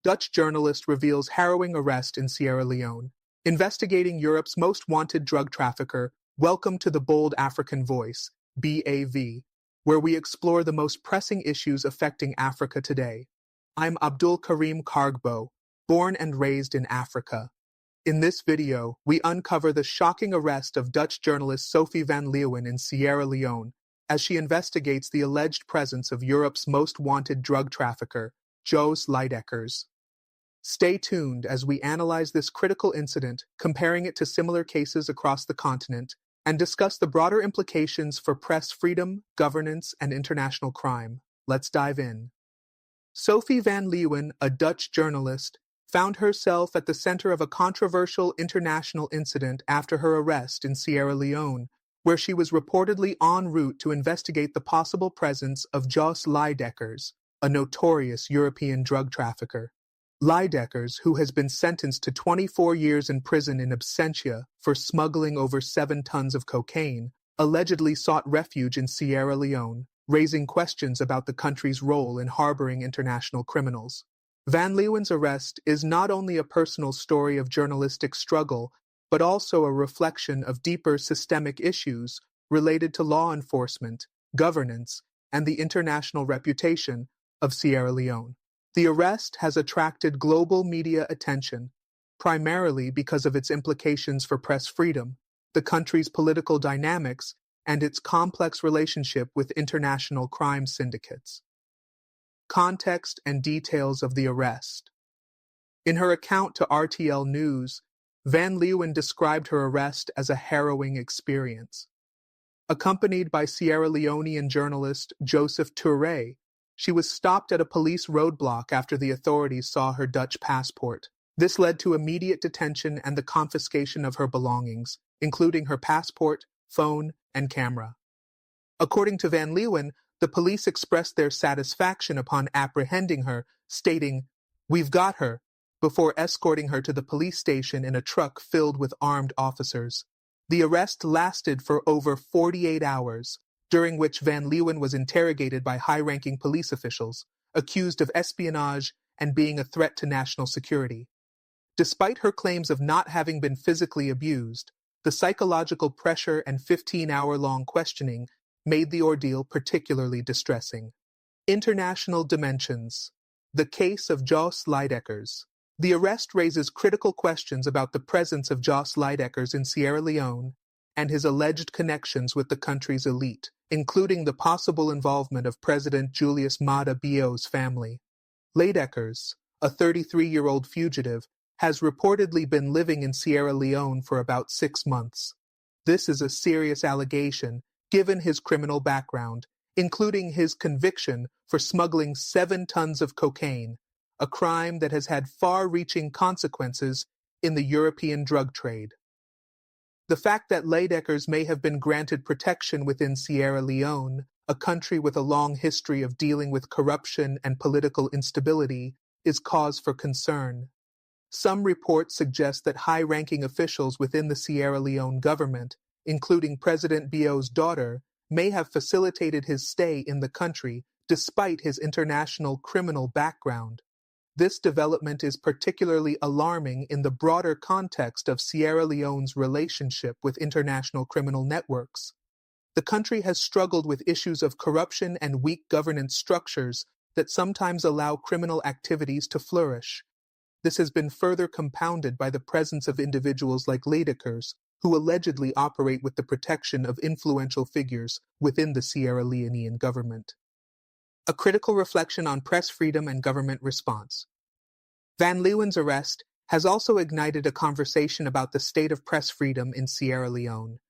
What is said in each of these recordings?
Dutch journalist reveals harrowing arrest in Sierra Leone. Investigating Europe's most wanted drug trafficker, welcome to the Bold African Voice, BAV, where we explore the most pressing issues affecting Africa today. I'm Abdul Karim Kargbo, born and raised in Africa. In this video, we uncover the shocking arrest of Dutch journalist Sophie van Leeuwen in Sierra Leone as she investigates the alleged presence of Europe's most wanted drug trafficker, Jos Leijdekkers. Stay tuned as we analyze this critical incident, comparing it to similar cases across the continent, and discuss the broader implications for press freedom, governance, and international crime. Let's dive in. Sophie van Leeuwen, a Dutch journalist, found herself at the center of a controversial international incident after her arrest in Sierra Leone, where she was reportedly en route to investigate the possible presence of Jos Leijdekkers, a notorious European drug trafficker. Leijdekkers, who has been sentenced to 24 years in prison in absentia for smuggling over 7 tons of cocaine, allegedly sought refuge in Sierra Leone, raising questions about the country's role in harboring international criminals. Van Leeuwen's arrest is not only a personal story of journalistic struggle, but also a reflection of deeper systemic issues related to law enforcement, governance, and the international reputation of Sierra Leone. The arrest has attracted global media attention, primarily because of its implications for press freedom, the country's political dynamics, and its complex relationship with international crime syndicates. Context and details of the arrest. In her account to RTL News, Van Leeuwen described her arrest as a harrowing experience. Accompanied by Sierra Leonean journalist Joseph Touré, she was stopped at a police roadblock after the authorities saw her Dutch passport. This led to immediate detention and the confiscation of her belongings, including her passport, phone, and camera. According to Van Leeuwen, the police expressed their satisfaction upon apprehending her, stating, "We've got her," before escorting her to the police station in a truck filled with armed officers. The arrest lasted for over 48 hours, during which Van Leeuwen was interrogated by high-ranking police officials, accused of espionage and being a threat to national security. Despite her claims of not having been physically abused, the psychological pressure and 15-hour-long questioning made the ordeal particularly distressing. International dimensions. The case of Jos Leijdekkers. The arrest raises critical questions about the presence of Jos Leijdekkers in Sierra Leone and his alleged connections with the country's elite, including the possible involvement of President Julius Maada Bio's family. Leijdekkers, a 33-year-old fugitive, has reportedly been living in Sierra Leone for about 6 months. This is a serious allegation, given his criminal background, including his conviction for smuggling 7 tons of cocaine, a crime that has had far-reaching consequences in the European drug trade. The fact that Leijdekkers may have been granted protection within Sierra Leone, a country with a long history of dealing with corruption and political instability, is cause for concern. Some reports suggest that high-ranking officials within the Sierra Leone government, including President Bio's daughter, may have facilitated his stay in the country despite his international criminal background. This development is particularly alarming in the broader context of Sierra Leone's relationship with international criminal networks. The country has struggled with issues of corruption and weak governance structures that sometimes allow criminal activities to flourish. This has been further compounded by the presence of individuals like Leijdekkers, who allegedly operate with the protection of influential figures within the Sierra Leonean government. A critical reflection on press freedom and government response. Van Leeuwen's arrest has also ignited a conversation about the state of press freedom in Sierra Leone.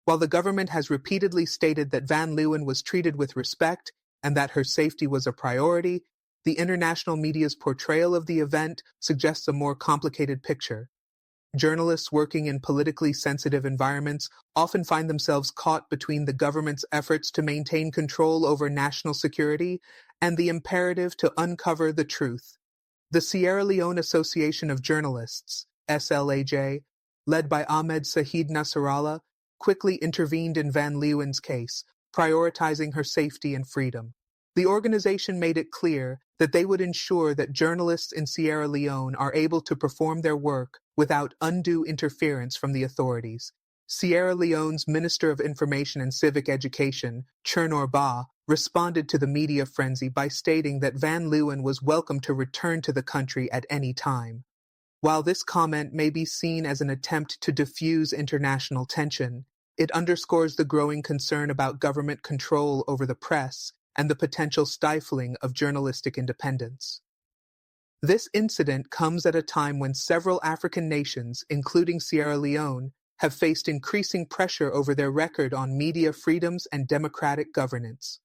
While the government has repeatedly stated that Van Leeuwen was treated with respect and that her safety was a priority, the international media's portrayal of the event suggests a more complicated picture. Journalists working in politically sensitive environments often find themselves caught between the government's efforts to maintain control over national security and the imperative to uncover the truth. The Sierra Leone Association of Journalists, SLAJ, led by Ahmed Saeed Nasrallah, quickly intervened in Van Leeuwen's case, prioritizing her safety and freedom. The organization made it clear that they would ensure that journalists in Sierra Leone are able to perform their work without undue interference from the authorities. Sierra Leone's Minister of Information and Civic Education, Chernor Bah, responded to the media frenzy by stating that Van Leeuwen was welcome to return to the country at any time. While this comment may be seen as an attempt to diffuse international tension, it underscores the growing concern about government control over the press and the potential stifling of journalistic independence. This incident comes at a time when several African nations, including Sierra Leone, have faced increasing pressure over their record on media freedoms and democratic governance.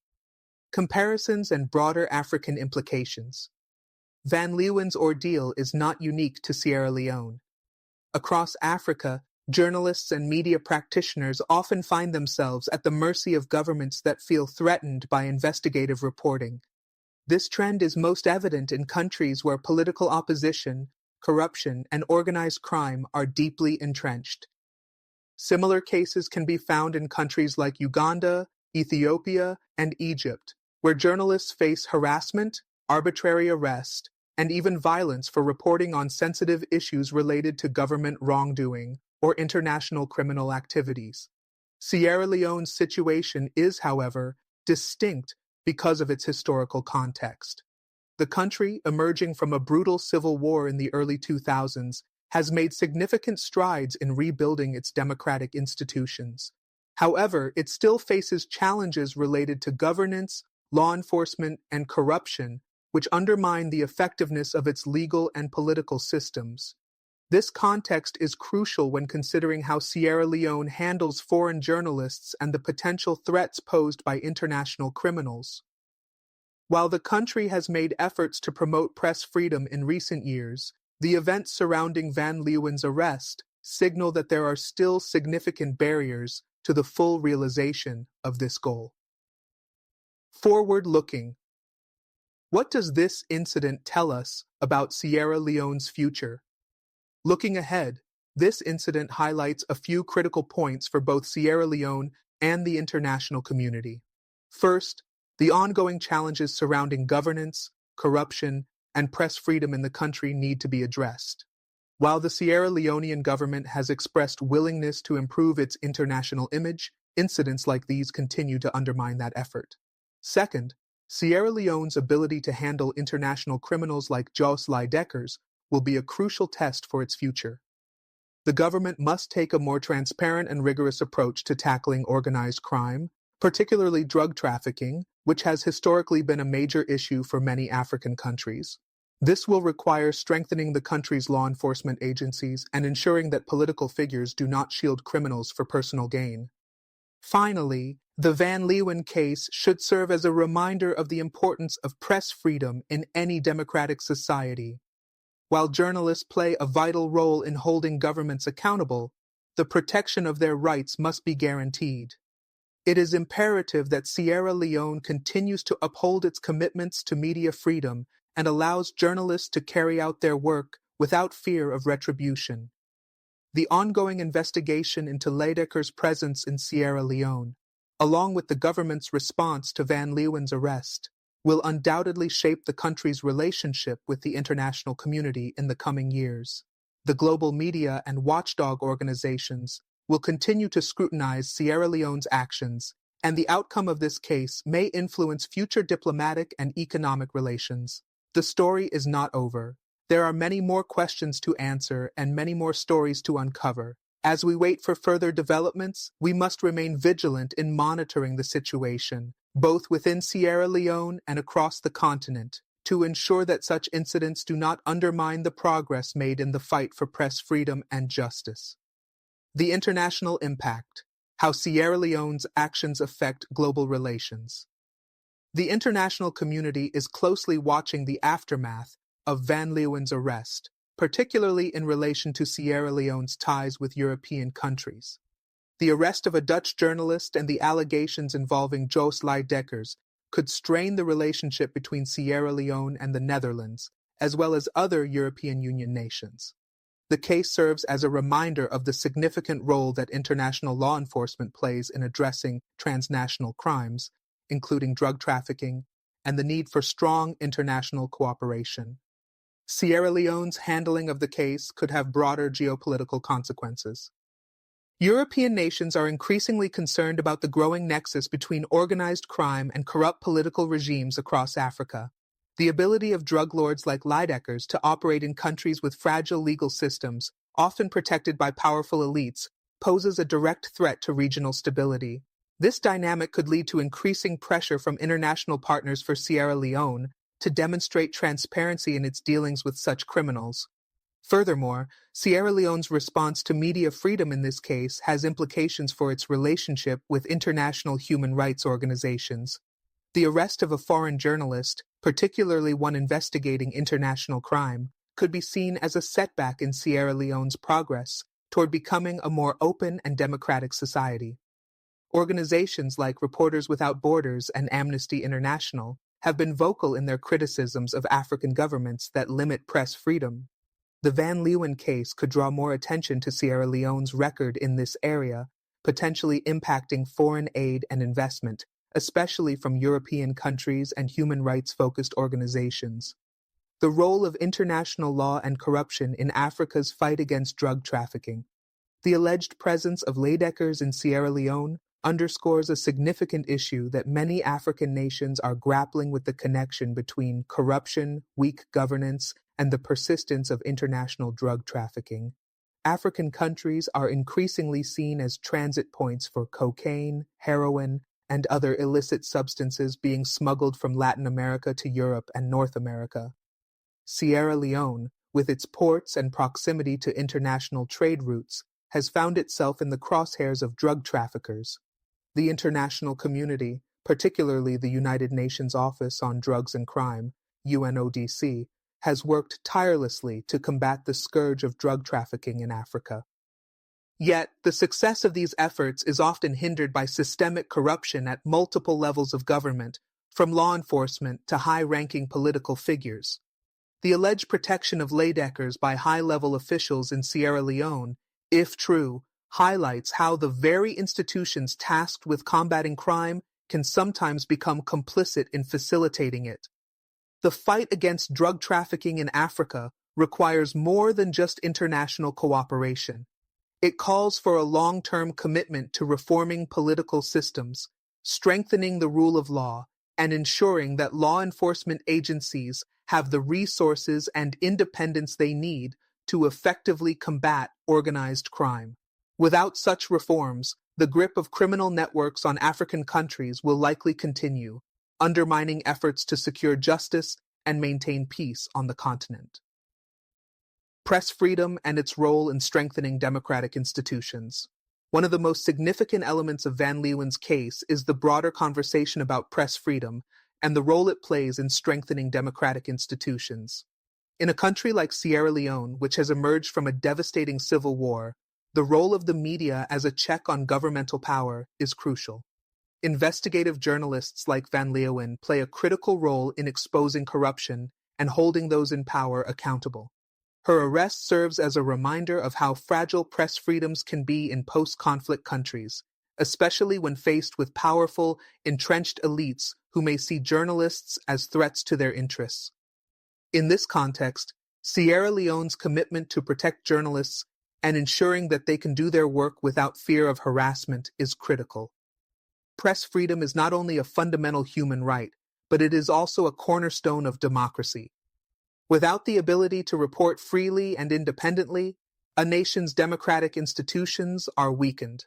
Comparisons and broader African implications. Van Leeuwen's ordeal is not unique to Sierra Leone. Across Africa, journalists and media practitioners often find themselves at the mercy of governments that feel threatened by investigative reporting. This trend is most evident in countries where political opposition, corruption, and organized crime are deeply entrenched. Similar cases can be found in countries like Uganda, Ethiopia, and Egypt, where journalists face harassment, arbitrary arrest, and even violence for reporting on sensitive issues related to government wrongdoing or international criminal activities. Sierra Leone's situation is, however, distinct because of its historical context. The country, emerging from a brutal civil war in the early 2000s, has made significant strides in rebuilding its democratic institutions. However, it still faces challenges related to governance, law enforcement, and corruption, which undermine the effectiveness of its legal and political systems. This context is crucial when considering how Sierra Leone handles foreign journalists and the potential threats posed by international criminals. While the country has made efforts to promote press freedom in recent years, the events surrounding Van Leeuwen's arrest signal that there are still significant barriers to the full realization of this goal. Forward-looking. What does this incident tell us about Sierra Leone's future? Looking ahead, this incident highlights a few critical points for both Sierra Leone and the international community. First, the ongoing challenges surrounding governance, corruption, and press freedom in the country need to be addressed. While the Sierra Leonean government has expressed willingness to improve its international image, incidents like these continue to undermine that effort. Second, Sierra Leone's ability to handle international criminals like Jos Leijdekkers will be a crucial test for its future. The government must take a more transparent and rigorous approach to tackling organized crime, particularly drug trafficking, which has historically been a major issue for many African countries. This will require strengthening the country's law enforcement agencies and ensuring that political figures do not shield criminals for personal gain. Finally, the Van Leeuwen case should serve as a reminder of the importance of press freedom in any democratic society. While journalists play a vital role in holding governments accountable, the protection of their rights must be guaranteed. It is imperative that Sierra Leone continues to uphold its commitments to media freedom and allows journalists to carry out their work without fear of retribution. The ongoing investigation into Leijdekkers' presence in Sierra Leone, along with the government's response to Van Leeuwen's arrest, will undoubtedly shape the country's relationship with the international community in the coming years. The global media and watchdog organizations will continue to scrutinize Sierra Leone's actions, and the outcome of this case may influence future diplomatic and economic relations. The story is not over. There are many more questions to answer and many more stories to uncover. As we wait for further developments, we must remain vigilant in monitoring the situation, both within Sierra Leone and across the continent, to ensure that such incidents do not undermine the progress made in the fight for press freedom and justice. The international impact, how Sierra Leone's actions affect global relations. The international community is closely watching the aftermath of Van Leeuwen's arrest, particularly in relation to Sierra Leone's ties with European countries. The arrest of a Dutch journalist and the allegations involving Jos Leijdekkers could strain the relationship between Sierra Leone and the Netherlands, as well as other European Union nations. The case serves as a reminder of the significant role that international law enforcement plays in addressing transnational crimes, including drug trafficking and the need for strong international cooperation. Sierra Leone's handling of the case could have broader geopolitical consequences. European nations are increasingly concerned about the growing nexus between organized crime and corrupt political regimes across Africa. The ability of drug lords like Leijdekkers to operate in countries with fragile legal systems, often protected by powerful elites, poses a direct threat to regional stability. This dynamic could lead to increasing pressure from international partners for Sierra Leone to demonstrate transparency in its dealings with such criminals. Furthermore, Sierra Leone's response to media freedom in this case has implications for its relationship with international human rights organizations. The arrest of a foreign journalist, particularly one investigating international crime, could be seen as a setback in Sierra Leone's progress toward becoming a more open and democratic society. Organizations like Reporters Without Borders and Amnesty International have been vocal in their criticisms of African governments that limit press freedom. The Van Leeuwen case could draw more attention to Sierra Leone's record in this area, potentially impacting foreign aid and investment, especially from European countries and human rights-focused organizations. The role of international law and corruption in Africa's fight against drug trafficking. The alleged presence of Leijdekkers in Sierra Leone underscores a significant issue that many African nations are grappling with: the connection between corruption, weak governance, and the persistence of international drug trafficking. African countries are increasingly seen as transit points for cocaine, heroin, and other illicit substances being smuggled from Latin America to Europe and North America. Sierra Leone, with its ports and proximity to international trade routes, has found itself in the crosshairs of drug traffickers. The international community, particularly the United Nations Office on Drugs and Crime, UNODC, has worked tirelessly to combat the scourge of drug trafficking in Africa. Yet, the success of these efforts is often hindered by systemic corruption at multiple levels of government, from law enforcement to high-ranking political figures. The alleged protection of Leijdekkers by high-level officials in Sierra Leone, if true, highlights how the very institutions tasked with combating crime can sometimes become complicit in facilitating it. The fight against drug trafficking in Africa requires more than just international cooperation. It calls for a long-term commitment to reforming political systems, strengthening the rule of law, and ensuring that law enforcement agencies have the resources and independence they need to effectively combat organized crime. Without such reforms, the grip of criminal networks on African countries will likely continue, undermining efforts to secure justice and maintain peace on the continent. Press freedom and its role in strengthening democratic institutions. One of the most significant elements of Van Leeuwen's case is the broader conversation about press freedom and the role it plays in strengthening democratic institutions. In a country like Sierra Leone, which has emerged from a devastating civil war, the role of the media as a check on governmental power is crucial. Investigative journalists like Van Leeuwen play a critical role in exposing corruption and holding those in power accountable. Her arrest serves as a reminder of how fragile press freedoms can be in post-conflict countries, especially when faced with powerful, entrenched elites who may see journalists as threats to their interests. In this context, Sierra Leone's commitment to protect journalists and ensuring that they can do their work without fear of harassment is critical. Press freedom is not only a fundamental human right, but it is also a cornerstone of democracy. Without the ability to report freely and independently, a nation's democratic institutions are weakened.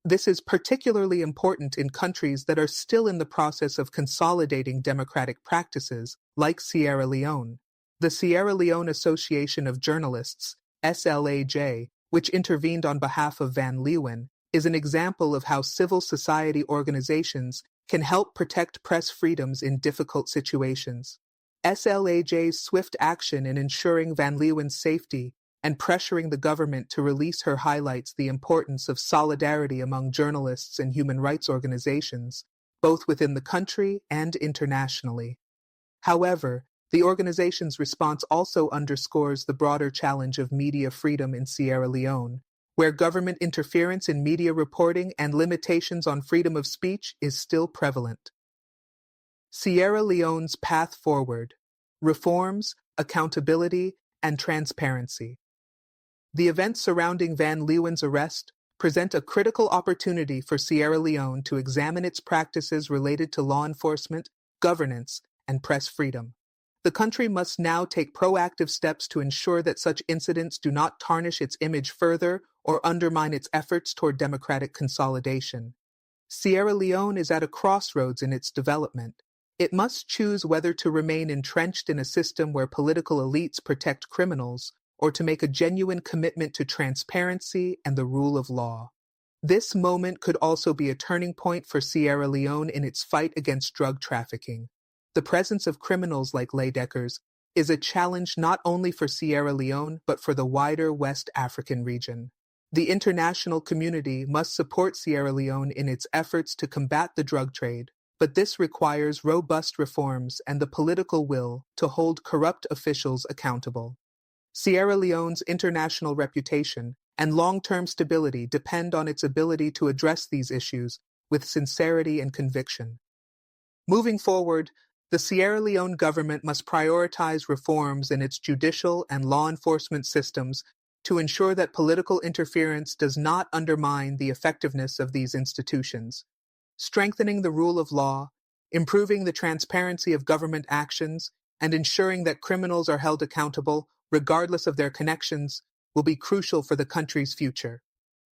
This is particularly important in countries that are still in the process of consolidating democratic practices, like Sierra Leone. The Sierra Leone Association of Journalists, SLAJ, which intervened on behalf of Van Leeuwen, is an example of how civil society organizations can help protect press freedoms in difficult situations. SLAJ's swift action in ensuring Van Leeuwen's safety and pressuring the government to release her highlights the importance of solidarity among journalists and human rights organizations, both within the country and internationally. However, the organization's response also underscores the broader challenge of media freedom in Sierra Leone, where government interference in media reporting and limitations on freedom of speech is still prevalent. Sierra Leone's path forward: reforms, accountability, and transparency. The events surrounding Van Leeuwen's arrest present a critical opportunity for Sierra Leone to examine its practices related to law enforcement, governance, and press freedom. The country must now take proactive steps to ensure that such incidents do not tarnish its image further or undermine its efforts toward democratic consolidation. Sierra Leone is at a crossroads in its development. It must choose whether to remain entrenched in a system where political elites protect criminals or to make a genuine commitment to transparency and the rule of law. This moment could also be a turning point for Sierra Leone in its fight against drug trafficking. The presence of criminals like Leijdekkers is a challenge not only for Sierra Leone but for the wider West African region. The international community must support Sierra Leone in its efforts to combat the drug trade, but this requires robust reforms and the political will to hold corrupt officials accountable. Sierra Leone's international reputation and long-term stability depend on its ability to address these issues with sincerity and conviction. Moving forward, the Sierra Leone government must prioritize reforms in its judicial and law enforcement systems to ensure that political interference does not undermine the effectiveness of these institutions. Strengthening the rule of law, improving the transparency of government actions, and ensuring that criminals are held accountable, regardless of their connections, will be crucial for the country's future.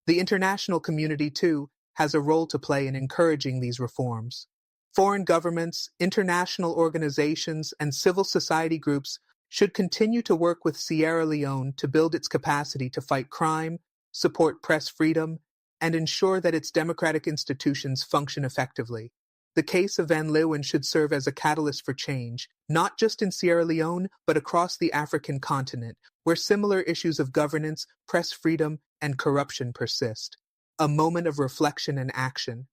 The international community, too, has a role to play in encouraging these reforms. Foreign governments, international organizations, and civil society groups should continue to work with Sierra Leone to build its capacity to fight crime, support press freedom, and ensure that its democratic institutions function effectively. The case of Van Leeuwen should serve as a catalyst for change, not just in Sierra Leone, but across the African continent, where similar issues of governance, press freedom, and corruption persist. A moment of reflection and action.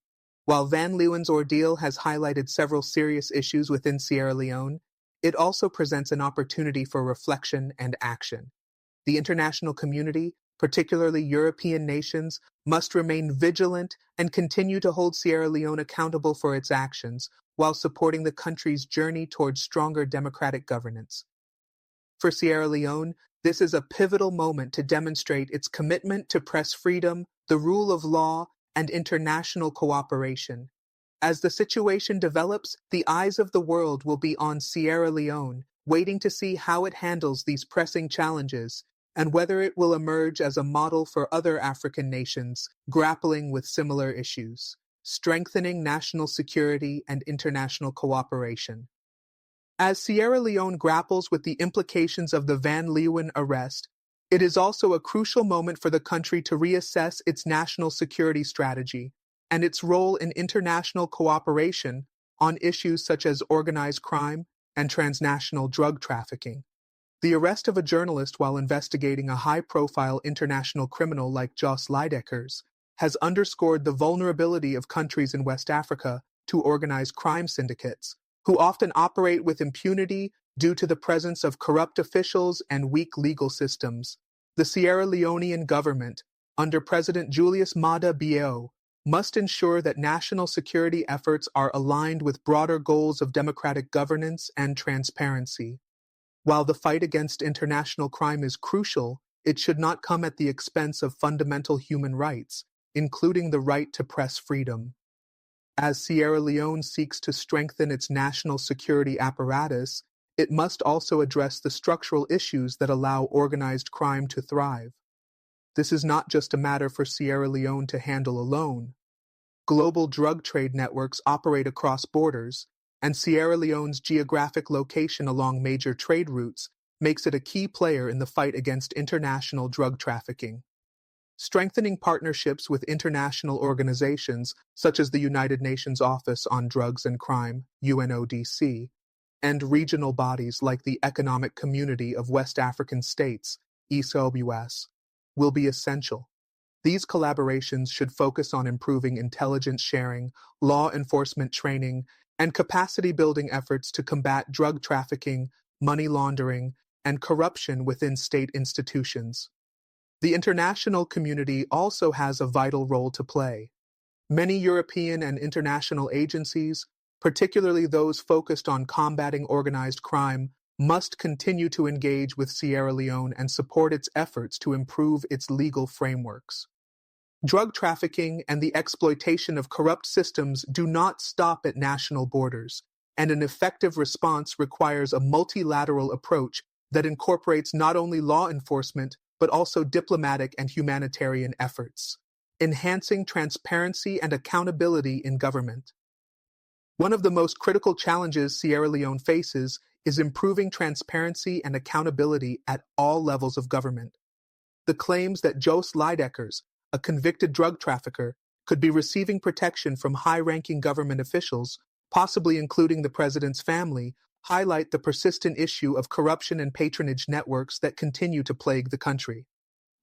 While Van Leeuwen's ordeal has highlighted several serious issues within Sierra Leone, it also presents an opportunity for reflection and action. The international community, particularly European nations, must remain vigilant and continue to hold Sierra Leone accountable for its actions while supporting the country's journey towards stronger democratic governance. For Sierra Leone, this is a pivotal moment to demonstrate its commitment to press freedom, the rule of law, and international cooperation. As the situation develops, the eyes of the world will be on Sierra Leone, waiting to see how it handles these pressing challenges and whether it will emerge as a model for other African nations grappling with similar issues, strengthening national security and international cooperation. As Sierra Leone grapples with the implications of the Van Leeuwen arrest, it is also a crucial moment for the country to reassess its national security strategy and its role in international cooperation on issues such as organized crime and transnational drug trafficking. The arrest of a journalist while investigating a high-profile international criminal like Jos Leijdekkers has underscored the vulnerability of countries in West Africa to organized crime syndicates, who often operate with impunity due to the presence of corrupt officials and weak legal systems. The Sierra Leonean government, under President Julius Maada Bio, must ensure that national security efforts are aligned with broader goals of democratic governance and transparency. While the fight against international crime is crucial, it should not come at the expense of fundamental human rights, including the right to press freedom. As Sierra Leone seeks to strengthen its national security apparatus, it must also address the structural issues that allow organized crime to thrive. This is not just a matter for Sierra Leone to handle alone. Global drug trade networks operate across borders, and Sierra Leone's geographic location along major trade routes makes it a key player in the fight against international drug trafficking. Strengthening partnerships with international organizations such as the United Nations Office on Drugs and Crime, UNODC, and regional bodies like the Economic Community of West African States, ECOWAS, will be essential. These collaborations should focus on improving intelligence sharing, law enforcement training, and capacity-building efforts to combat drug trafficking, money laundering, and corruption within state institutions. The international community also has a vital role to play. Many European and international agencies, particularly those focused on combating organized crime, must continue to engage with Sierra Leone and support its efforts to improve its legal frameworks. Drug trafficking and the exploitation of corrupt systems do not stop at national borders, and an effective response requires a multilateral approach that incorporates not only law enforcement but also diplomatic and humanitarian efforts, enhancing transparency and accountability in government. One of the most critical challenges Sierra Leone faces is improving transparency and accountability at all levels of government. The claims that Jos Leijdekkers, a convicted drug trafficker, could be receiving protection from high-ranking government officials, possibly including the president's family, highlight the persistent issue of corruption and patronage networks that continue to plague the country.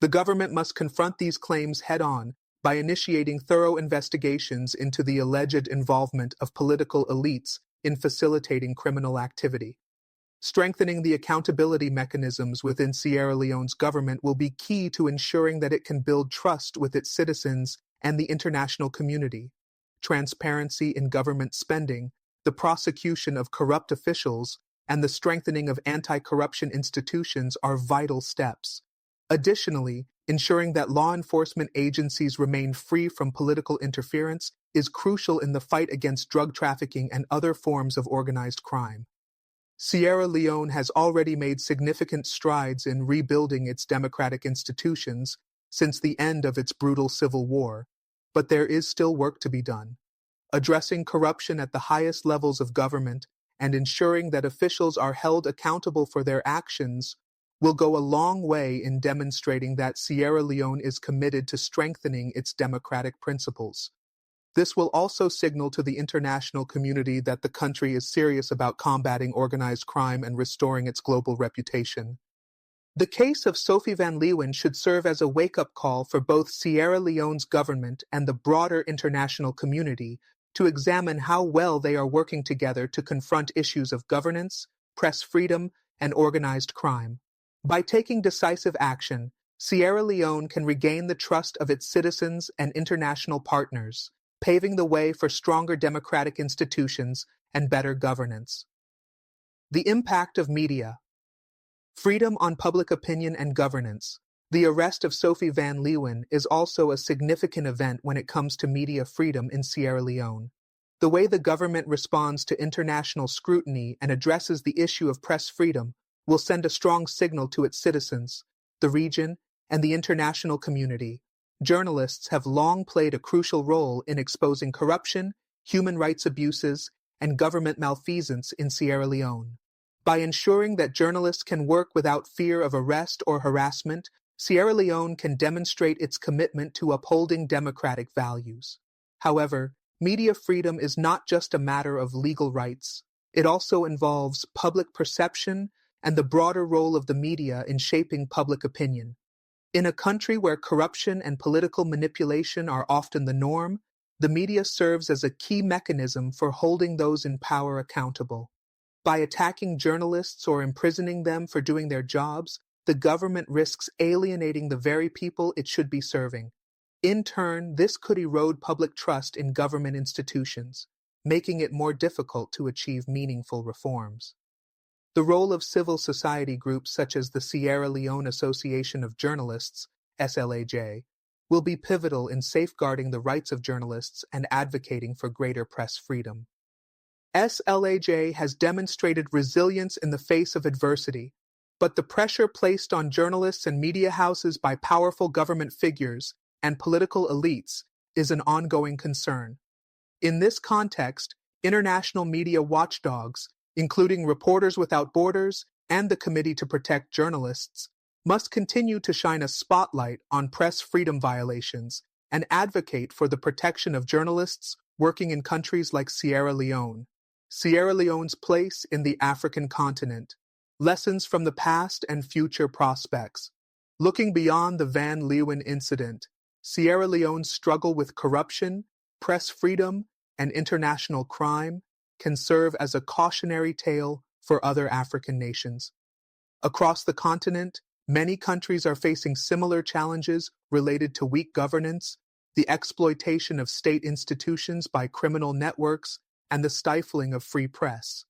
The government must confront these claims head-on by initiating thorough investigations into the alleged involvement of political elites in facilitating criminal activity. Strengthening the accountability mechanisms within Sierra Leone's government will be key to ensuring that it can build trust with its citizens and the international community. Transparency in government spending, the prosecution of corrupt officials, and the strengthening of anti-corruption institutions are vital steps. Additionally, ensuring that law enforcement agencies remain free from political interference is crucial in the fight against drug trafficking and other forms of organized crime. Sierra Leone has already made significant strides in rebuilding its democratic institutions since the end of its brutal civil war, but there is still work to be done. Addressing corruption at the highest levels of government and ensuring that officials are held accountable for their actions will go a long way in demonstrating that Sierra Leone is committed to strengthening its democratic principles. This will also signal to the international community that the country is serious about combating organized crime and restoring its global reputation. The case of Sophie van Leeuwen should serve as a wake-up call for both Sierra Leone's government and the broader international community to examine how well they are working together to confront issues of governance, press freedom, and organized crime. By taking decisive action, Sierra Leone can regain the trust of its citizens and international partners, paving the way for stronger democratic institutions and better governance. The impact of media. Freedom on public opinion and governance. The arrest of Sophie van Leeuwen is also a significant event when it comes to media freedom in Sierra Leone. The way the government responds to international scrutiny and addresses the issue of press freedom will send a strong signal to its citizens, the region, and the international community. Journalists have long played a crucial role in exposing corruption, human rights abuses, and government malfeasance in Sierra Leone. By ensuring that journalists can work without fear of arrest or harassment, Sierra Leone can demonstrate its commitment to upholding democratic values. However, media freedom is not just a matter of legal rights. It also involves public perception and the broader role of the media in shaping public opinion. In a country where corruption and political manipulation are often the norm, the media serves as a key mechanism for holding those in power accountable. By attacking journalists or imprisoning them for doing their jobs, the government risks alienating the very people it should be serving. In turn, this could erode public trust in government institutions, making it more difficult to achieve meaningful reforms. The role of civil society groups such as the Sierra Leone Association of Journalists, SLAJ, will be pivotal in safeguarding the rights of journalists and advocating for greater press freedom. SLAJ has demonstrated resilience in the face of adversity, but the pressure placed on journalists and media houses by powerful government figures and political elites is an ongoing concern. In this context, international media watchdogs, including Reporters Without Borders and the Committee to Protect Journalists, must continue to shine a spotlight on press freedom violations and advocate for the protection of journalists working in countries like Sierra Leone. Sierra Leone's place in the African continent. Lessons from the past and future prospects. Looking beyond the Van Leeuwen incident, Sierra Leone's struggle with corruption, press freedom, and international crime can serve as a cautionary tale for other African nations. Across the continent, many countries are facing similar challenges related to weak governance, the exploitation of state institutions by criminal networks, and the stifling of free press.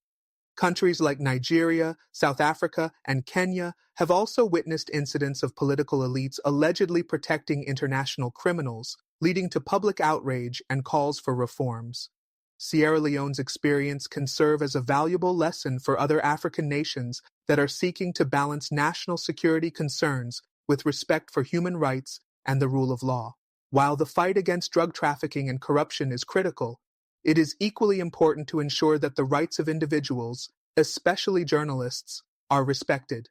Countries like Nigeria, South Africa, and Kenya have also witnessed incidents of political elites allegedly protecting international criminals, leading to public outrage and calls for reforms. Sierra Leone's experience can serve as a valuable lesson for other African nations that are seeking to balance national security concerns with respect for human rights and the rule of law. While the fight against drug trafficking and corruption is critical, it is equally important to ensure that the rights of individuals, especially journalists, are respected.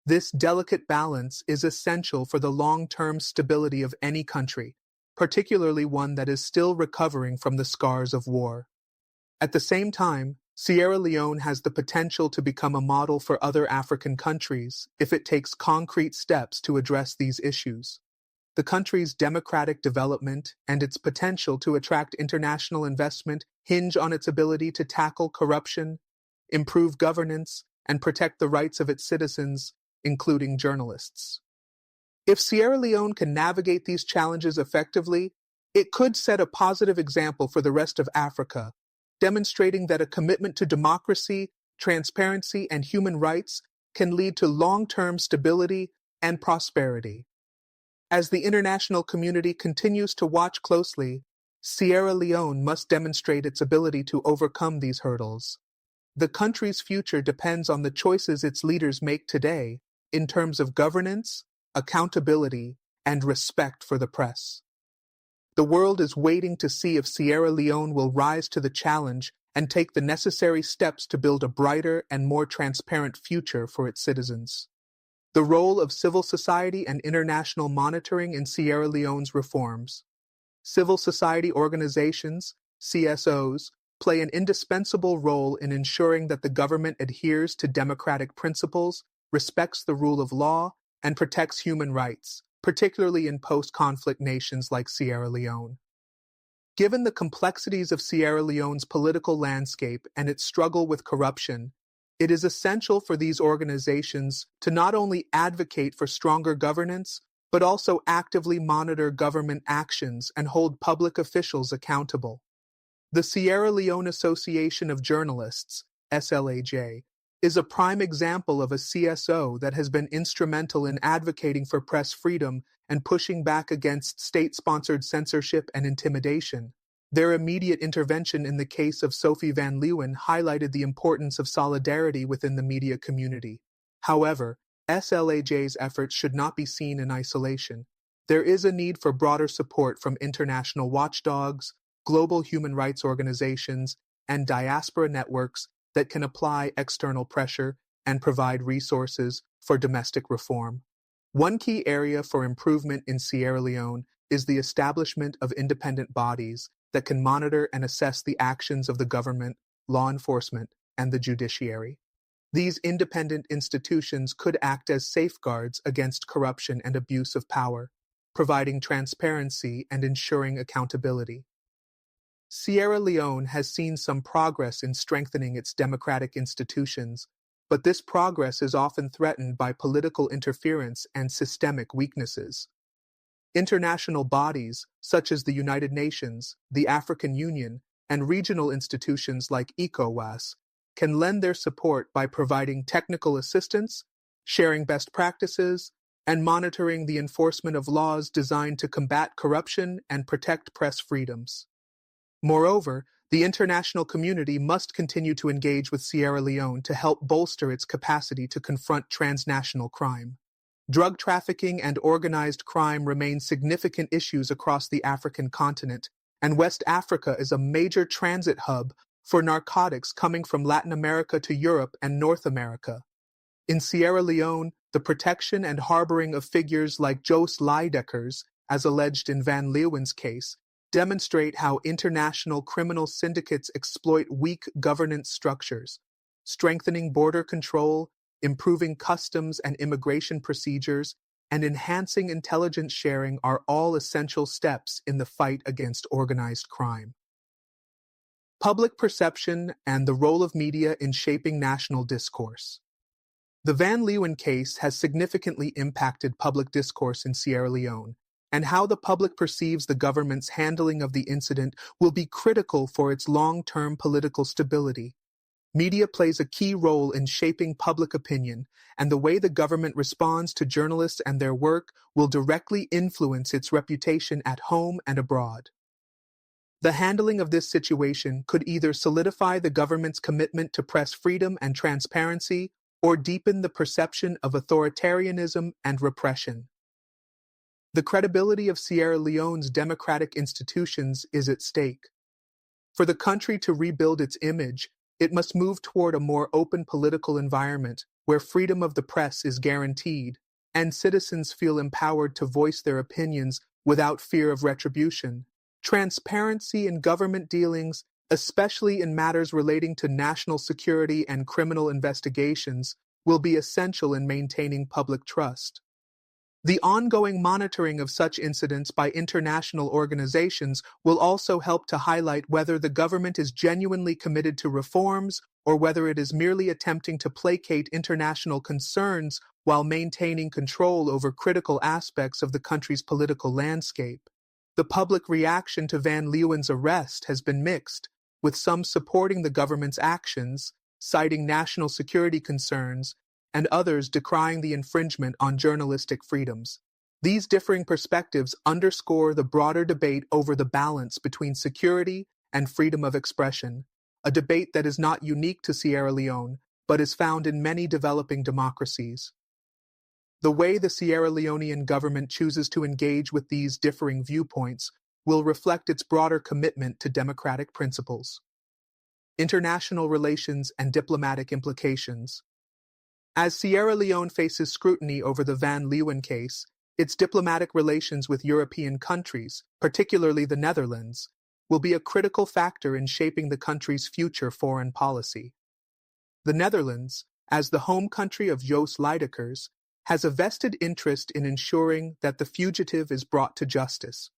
This delicate balance is essential for the long-term stability of any country, particularly one that is still recovering from the scars of war. At the same time, Sierra Leone has the potential to become a model for other African countries if it takes concrete steps to address these issues. The country's democratic development and its potential to attract international investment hinge on its ability to tackle corruption, improve governance, and protect the rights of its citizens, including journalists. If Sierra Leone can navigate these challenges effectively, it could set a positive example for the rest of Africa, demonstrating that a commitment to democracy, transparency, and human rights can lead to long-term stability and prosperity. As the international community continues to watch closely, Sierra Leone must demonstrate its ability to overcome these hurdles. The country's future depends on the choices its leaders make today in terms of governance, accountability, and respect for the press. The world is waiting to see if Sierra Leone will rise to the challenge and take the necessary steps to build a brighter and more transparent future for its citizens. The role of civil society and international monitoring in Sierra Leone's reforms. Civil society organizations, CSOs, play an indispensable role in ensuring that the government adheres to democratic principles, respects the rule of law, and protects human rights, particularly in post-conflict nations like Sierra Leone. Given the complexities of Sierra Leone's political landscape and its struggle with corruption, it is essential for these organizations to not only advocate for stronger governance, but also actively monitor government actions and hold public officials accountable. The Sierra Leone Association of Journalists, SLAJ, is a prime example of a CSO that has been instrumental in advocating for press freedom and pushing back against state-sponsored censorship and intimidation. Their immediate intervention in the case of Sophie van Leeuwen highlighted the importance of solidarity within the media community. However, SLAJ's efforts should not be seen in isolation. There is a need for broader support from international watchdogs, global human rights organizations, and diaspora networks that can apply external pressure and provide resources for domestic reform. One key area for improvement in Sierra Leone is the establishment of independent bodies that can monitor and assess the actions of the government, law enforcement, and the judiciary. These independent institutions could act as safeguards against corruption and abuse of power, providing transparency and ensuring accountability. Sierra Leone has seen some progress in strengthening its democratic institutions, but this progress is often threatened by political interference and systemic weaknesses. International bodies, such as the United Nations, the African Union, and regional institutions like ECOWAS, can lend their support by providing technical assistance, sharing best practices, and monitoring the enforcement of laws designed to combat corruption and protect press freedoms. Moreover, the international community must continue to engage with Sierra Leone to help bolster its capacity to confront transnational crime. Drug trafficking and organized crime remain significant issues across the African continent, and West Africa is a major transit hub for narcotics coming from Latin America to Europe and North America. In Sierra Leone, the protection and harboring of figures like Jos Leijdekkers, as alleged in Van Leeuwen's case, demonstrate how international criminal syndicates exploit weak governance structures. Strengthening border control, improving customs and immigration procedures, and enhancing intelligence sharing are all essential steps in the fight against organized crime. Public perception and the role of media in shaping national discourse. The Van Leeuwen case has significantly impacted public discourse in Sierra Leone, and how the public perceives the government's handling of the incident will be critical for its long-term political stability. Media plays a key role in shaping public opinion, and the way the government responds to journalists and their work will directly influence its reputation at home and abroad. The handling of this situation could either solidify the government's commitment to press freedom and transparency or deepen the perception of authoritarianism and repression. The credibility of Sierra Leone's democratic institutions is at stake. For the country to rebuild its image, it must move toward a more open political environment where freedom of the press is guaranteed and citizens feel empowered to voice their opinions without fear of retribution. Transparency in government dealings, especially in matters relating to national security and criminal investigations, will be essential in maintaining public trust. The ongoing monitoring of such incidents by international organizations will also help to highlight whether the government is genuinely committed to reforms or whether it is merely attempting to placate international concerns while maintaining control over critical aspects of the country's political landscape. The public reaction to Van Leeuwen's arrest has been mixed, with some supporting the government's actions, citing national security concerns, and others decrying the infringement on journalistic freedoms. These differing perspectives underscore the broader debate over the balance between security and freedom of expression, a debate that is not unique to Sierra Leone, but is found in many developing democracies. The way the Sierra Leonean government chooses to engage with these differing viewpoints will reflect its broader commitment to democratic principles. International relations and diplomatic implications. As Sierra Leone faces scrutiny over the Van Leeuwen case, its diplomatic relations with European countries, particularly the Netherlands, will be a critical factor in shaping the country's future foreign policy. The Netherlands, as the home country of Jos Leijdekkers, has a vested interest in ensuring that the fugitive is brought to justice.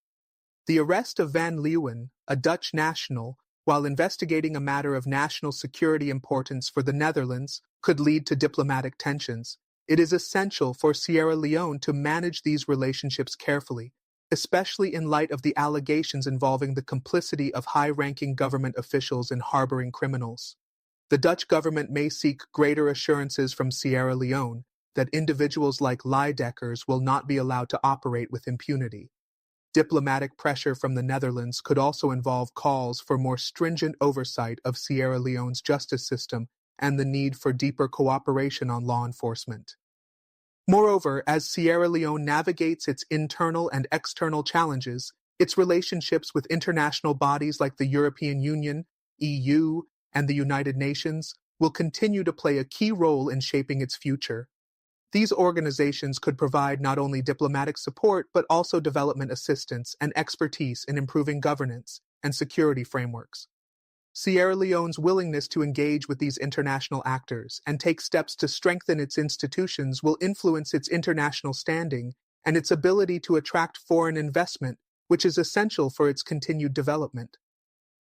The arrest of Van Leeuwen, a Dutch national, while investigating a matter of national security importance for the Netherlands, could lead to diplomatic tensions. It is essential for Sierra Leone to manage these relationships carefully, especially in light of the allegations involving the complicity of high-ranking government officials in harboring criminals. The Dutch government may seek greater assurances from Sierra Leone that individuals like Leijdekkers will not be allowed to operate with impunity. Diplomatic pressure from the Netherlands could also involve calls for more stringent oversight of Sierra Leone's justice system and the need for deeper cooperation on law enforcement. Moreover, as Sierra Leone navigates its internal and external challenges, its relationships with international bodies like the European Union, EU, and the United Nations will continue to play a key role in shaping its future. These organizations could provide not only diplomatic support but also development assistance and expertise in improving governance and security frameworks. Sierra Leone's willingness to engage with these international actors and take steps to strengthen its institutions will influence its international standing and its ability to attract foreign investment, which is essential for its continued development.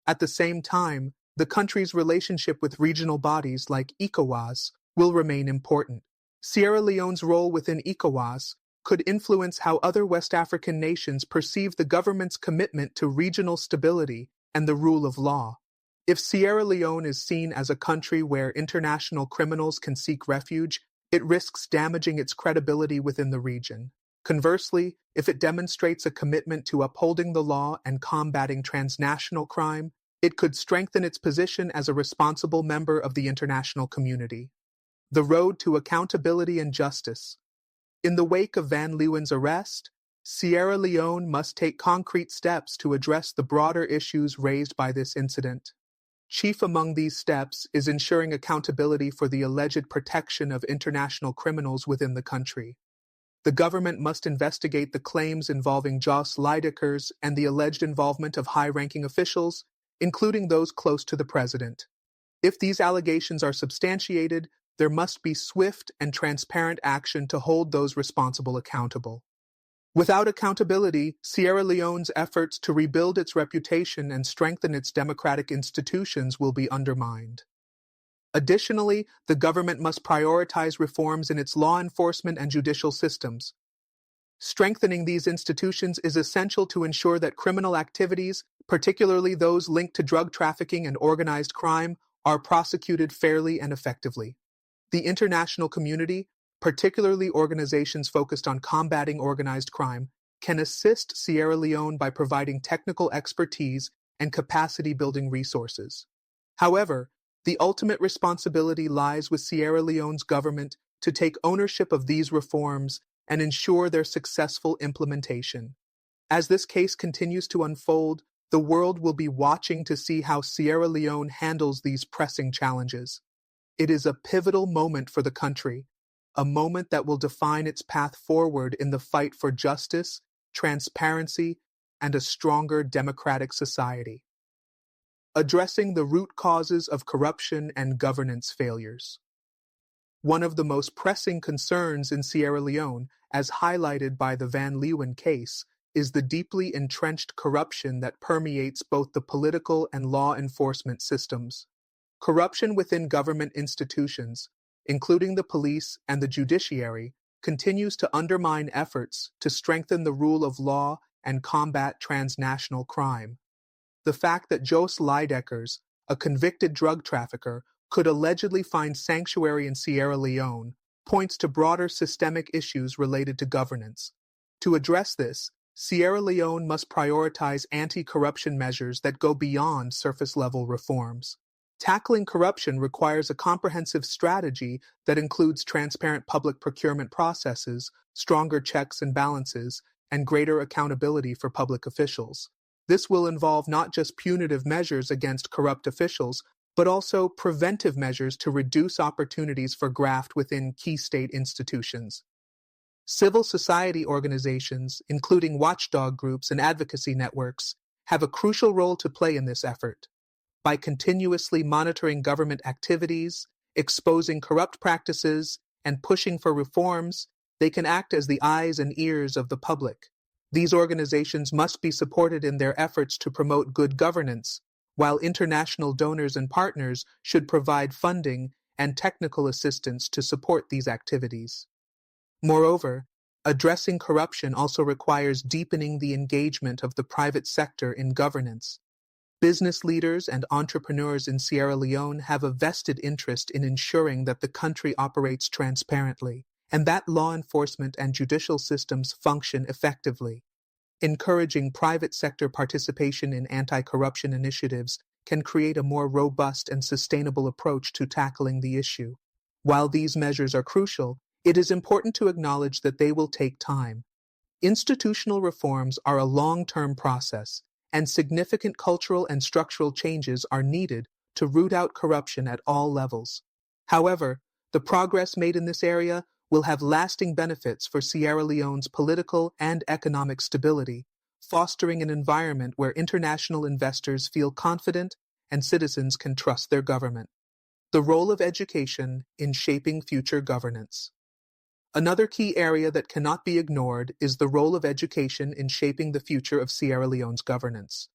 At the same time, the country's relationship with regional bodies like ECOWAS will remain important. Sierra Leone's role within ECOWAS could influence how other West African nations perceive the government's commitment to regional stability and the rule of law. If Sierra Leone is seen as a country where international criminals can seek refuge, it risks damaging its credibility within the region. Conversely, if it demonstrates a commitment to upholding the law and combating transnational crime, it could strengthen its position as a responsible member of the international community. The road to accountability and justice. In the wake of Van Leeuwen's arrest, Sierra Leone must take concrete steps to address the broader issues raised by this incident. Chief among these steps is ensuring accountability for the alleged protection of international criminals within the country. The government must investigate the claims involving Jos Leijdekkers and the alleged involvement of high-ranking officials, including those close to the president. If these allegations are substantiated, there must be swift and transparent action to hold those responsible accountable. Without accountability, Sierra Leone's efforts to rebuild its reputation and strengthen its democratic institutions will be undermined. Additionally, the government must prioritize reforms in its law enforcement and judicial systems. Strengthening these institutions is essential to ensure that criminal activities, particularly those linked to drug trafficking and organized crime, are prosecuted fairly and effectively. The international community, particularly organizations focused on combating organized crime, can assist Sierra Leone by providing technical expertise and capacity-building resources. However, the ultimate responsibility lies with Sierra Leone's government to take ownership of these reforms and ensure their successful implementation. As this case continues to unfold, the world will be watching to see how Sierra Leone handles these pressing challenges. It is a pivotal moment for the country, a moment that will define its path forward in the fight for justice, transparency, and a stronger democratic society. Addressing the root causes of corruption and governance failures. One of the most pressing concerns in Sierra Leone, as highlighted by the Van Leeuwen case, is the deeply entrenched corruption that permeates both the political and law enforcement systems. Corruption within government institutions, including the police and the judiciary, continues to undermine efforts to strengthen the rule of law and combat transnational crime. The fact that Jos Leijdekkers, a convicted drug trafficker, could allegedly find sanctuary in Sierra Leone points to broader systemic issues related to governance. To address this, Sierra Leone must prioritize anti-corruption measures that go beyond surface-level reforms. Tackling corruption requires a comprehensive strategy that includes transparent public procurement processes, stronger checks and balances, and greater accountability for public officials. This will involve not just punitive measures against corrupt officials, but also preventive measures to reduce opportunities for graft within key state institutions. Civil society organizations, including watchdog groups and advocacy networks, have a crucial role to play in this effort. By continuously monitoring government activities, exposing corrupt practices, and pushing for reforms, they can act as the eyes and ears of the public. These organizations must be supported in their efforts to promote good governance, while international donors and partners should provide funding and technical assistance to support these activities. Moreover, addressing corruption also requires deepening the engagement of the private sector in governance. Business leaders and entrepreneurs in Sierra Leone have a vested interest in ensuring that the country operates transparently and that law enforcement and judicial systems function effectively. Encouraging private sector participation in anti-corruption initiatives can create a more robust and sustainable approach to tackling the issue. While these measures are crucial, it is important to acknowledge that they will take time. Institutional reforms are a long-term process, and significant cultural and structural changes are needed to root out corruption at all levels. However, the progress made in this area will have lasting benefits for Sierra Leone's political and economic stability, fostering an environment where international investors feel confident and citizens can trust their government. The role of education in shaping future governance. Another key area that cannot be ignored is the role of education in shaping the future of Sierra Leone's governance.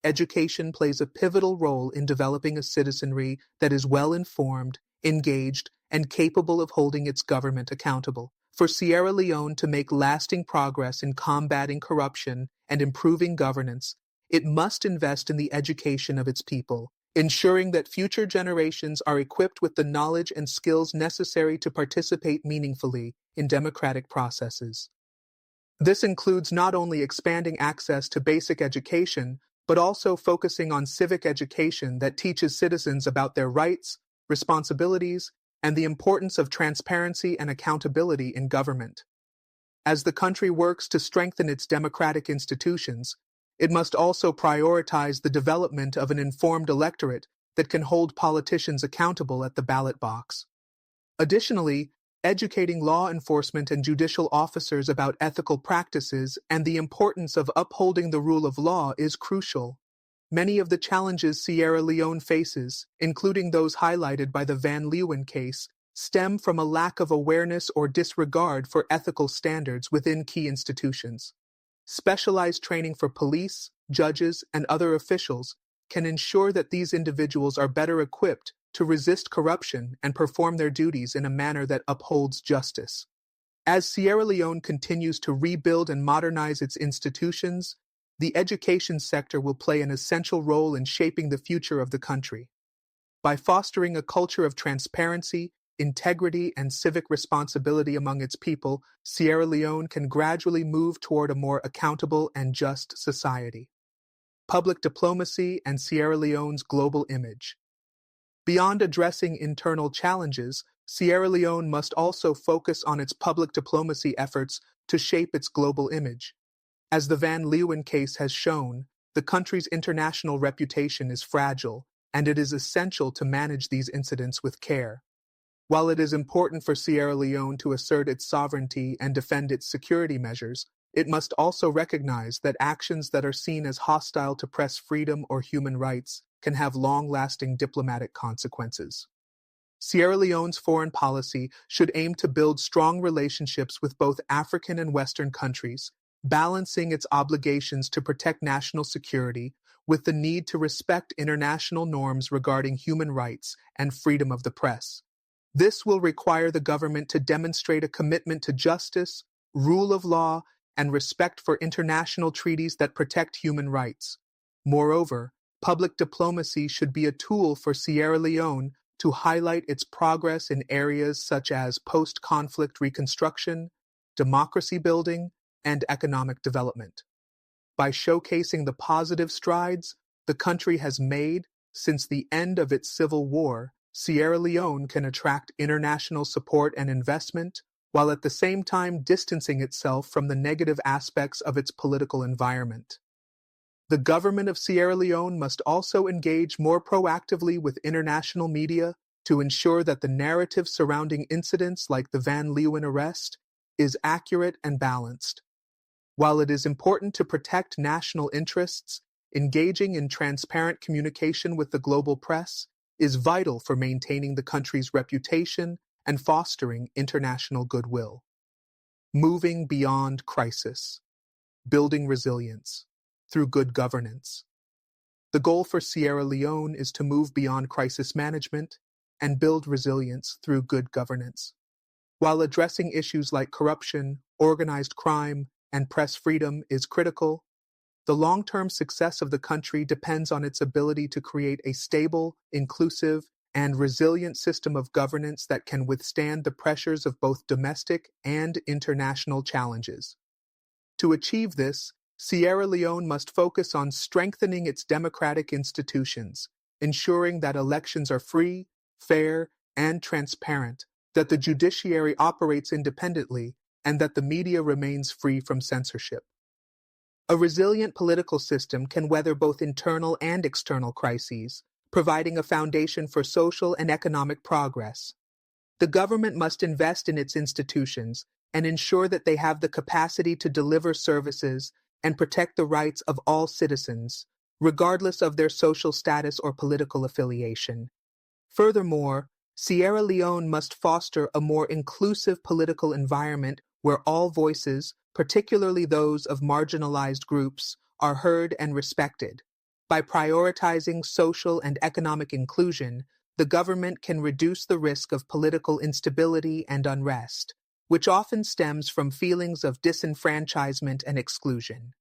Education plays a pivotal role in developing a citizenry that is well-informed, engaged, and capable of holding its government accountable. For Sierra Leone to make lasting progress in combating corruption and improving governance, it must invest in the education of its people, ensuring that future generations are equipped with the knowledge and skills necessary to participate meaningfully in democratic processes. This includes not only expanding access to basic education, but also focusing on civic education that teaches citizens about their rights, responsibilities, and the importance of transparency and accountability in government. As the country works to strengthen its democratic institutions, it must also prioritize the development of an informed electorate that can hold politicians accountable at the ballot box. Additionally, educating law enforcement and judicial officers about ethical practices and the importance of upholding the rule of law is crucial. Many of the challenges Sierra Leone faces, including those highlighted by the Van Leeuwen case, stem from a lack of awareness or disregard for ethical standards within key institutions. Specialized training for police, judges, and other officials can ensure that these individuals are better equipped to resist corruption and perform their duties in a manner that upholds justice. As Sierra Leone continues to rebuild and modernize its institutions, the education sector will play an essential role in shaping the future of the country. By fostering a culture of transparency, integrity, and civic responsibility among its people, Sierra Leone can gradually move toward a more accountable and just society. Public diplomacy and Sierra Leone's global image. Beyond addressing internal challenges, Sierra Leone must also focus on its public diplomacy efforts to shape its global image. As the Van Leeuwen case has shown, the country's international reputation is fragile, and it is essential to manage these incidents with care. While it is important for Sierra Leone to assert its sovereignty and defend its security measures, it must also recognize that actions that are seen as hostile to press freedom or human rights can have long-lasting diplomatic consequences. Sierra Leone's foreign policy should aim to build strong relationships with both African and Western countries, balancing its obligations to protect national security with the need to respect international norms regarding human rights and freedom of the press. This will require the government to demonstrate a commitment to justice, rule of law, and respect for international treaties that protect human rights. Moreover, public diplomacy should be a tool for Sierra Leone to highlight its progress in areas such as post-conflict reconstruction, democracy building, and economic development. By showcasing the positive strides the country has made since the end of its civil war, Sierra Leone can attract international support and investment, while at the same time distancing itself from the negative aspects of its political environment. The government of Sierra Leone must also engage more proactively with international media to ensure that the narrative surrounding incidents like the Van Leeuwen arrest is accurate and balanced. While it is important to protect national interests, engaging in transparent communication with the global press is vital for maintaining the country's reputation and fostering international goodwill. Moving beyond crisis. Building resilience through good governance. The goal for Sierra Leone is to move beyond crisis management and build resilience through good governance. While addressing issues like corruption, organized crime, and press freedom is critical, the long-term success of the country depends on its ability to create a stable, inclusive, and resilient system of governance that can withstand the pressures of both domestic and international challenges. To achieve this, Sierra Leone must focus on strengthening its democratic institutions, ensuring that elections are free, fair, and transparent, that the judiciary operates independently, and that the media remains free from censorship. A resilient political system can weather both internal and external crises, providing a foundation for social and economic progress. The government must invest in its institutions and ensure that they have the capacity to deliver services and protect the rights of all citizens, regardless of their social status or political affiliation. Furthermore, Sierra Leone must foster a more inclusive political environment where all voices, particularly those of marginalized groups, are heard and respected. By prioritizing social and economic inclusion, the government can reduce the risk of political instability and unrest, which often stems from feelings of disenfranchisement and exclusion.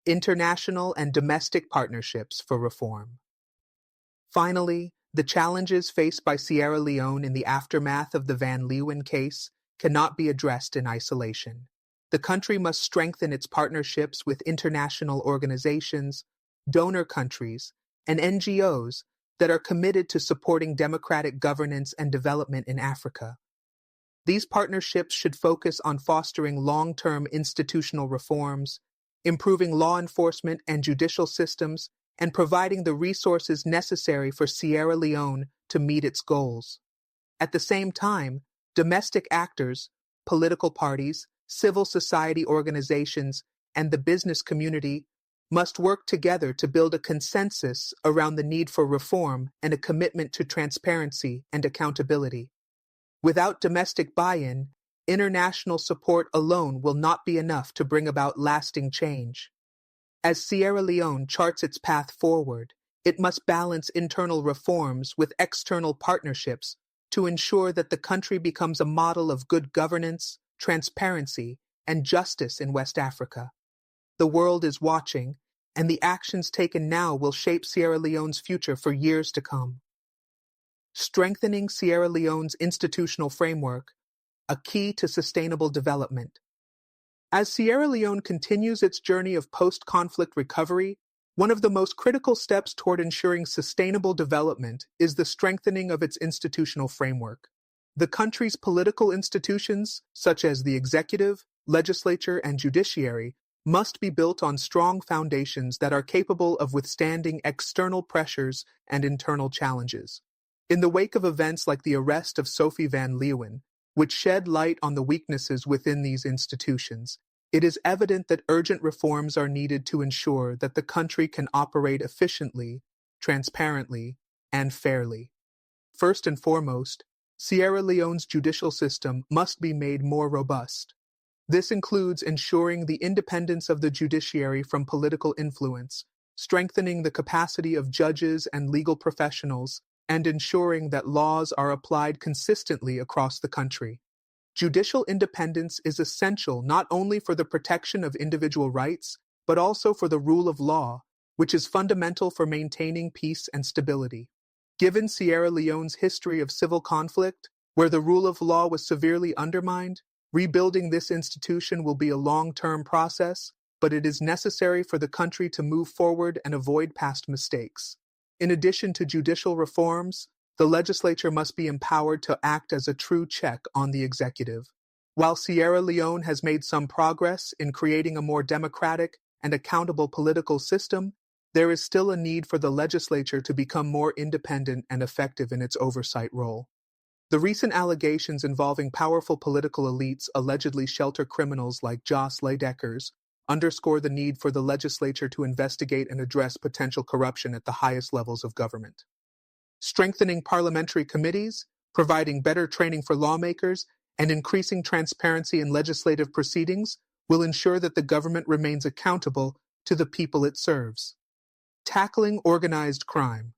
International and domestic partnerships for reform. Finally, the challenges faced by Sierra Leone in the aftermath of the Van Leeuwen case cannot be addressed in isolation. The country must strengthen its partnerships with international organizations, donor countries, and NGOs that are committed to supporting democratic governance and development in Africa. These partnerships should focus on fostering long-term institutional reforms, improving law enforcement and judicial systems, and providing the resources necessary for Sierra Leone to meet its goals. At the same time, domestic actors, political parties, civil society organizations, and the business community must work together to build a consensus around the need for reform and a commitment to transparency and accountability. Without domestic buy-in, international support alone will not be enough to bring about lasting change. As Sierra Leone charts its path forward, it must balance internal reforms with external partnerships to ensure that the country becomes a model of good governance, transparency, and justice in West Africa. The world is watching, and the actions taken now will shape Sierra Leone's future for years to come. Strengthening Sierra Leone's institutional framework, a key to sustainable development. As Sierra Leone continues its journey of post-conflict recovery, one of the most critical steps toward ensuring sustainable development is the strengthening of its institutional framework. The country's political institutions, such as the executive, legislature, and judiciary, must be built on strong foundations that are capable of withstanding external pressures and internal challenges. In the wake of events like the arrest of Sophie van Leeuwen, which shed light on the weaknesses within these institutions, it is evident that urgent reforms are needed to ensure that the country can operate efficiently, transparently, and fairly. First and foremost, Sierra Leone's judicial system must be made more robust. This includes ensuring the independence of the judiciary from political influence, strengthening the capacity of judges and legal professionals, and ensuring that laws are applied consistently across the country. Judicial independence is essential not only for the protection of individual rights, but also for the rule of law, which is fundamental for maintaining peace and stability. Given Sierra Leone's history of civil conflict, where the rule of law was severely undermined, rebuilding this institution will be a long-term process, but it is necessary for the country to move forward and avoid past mistakes. In addition to judicial reforms, the legislature must be empowered to act as a true check on the executive. While Sierra Leone has made some progress in creating a more democratic and accountable political system, there is still a need for the legislature to become more independent and effective in its oversight role. The recent allegations involving powerful political elites allegedly shelter criminals like Jos Leijdekkers underscore the need for the legislature to investigate and address potential corruption at the highest levels of government. Strengthening parliamentary committees, providing better training for lawmakers, and increasing transparency in legislative proceedings will ensure that the government remains accountable to the people it serves. Tackling organized crime,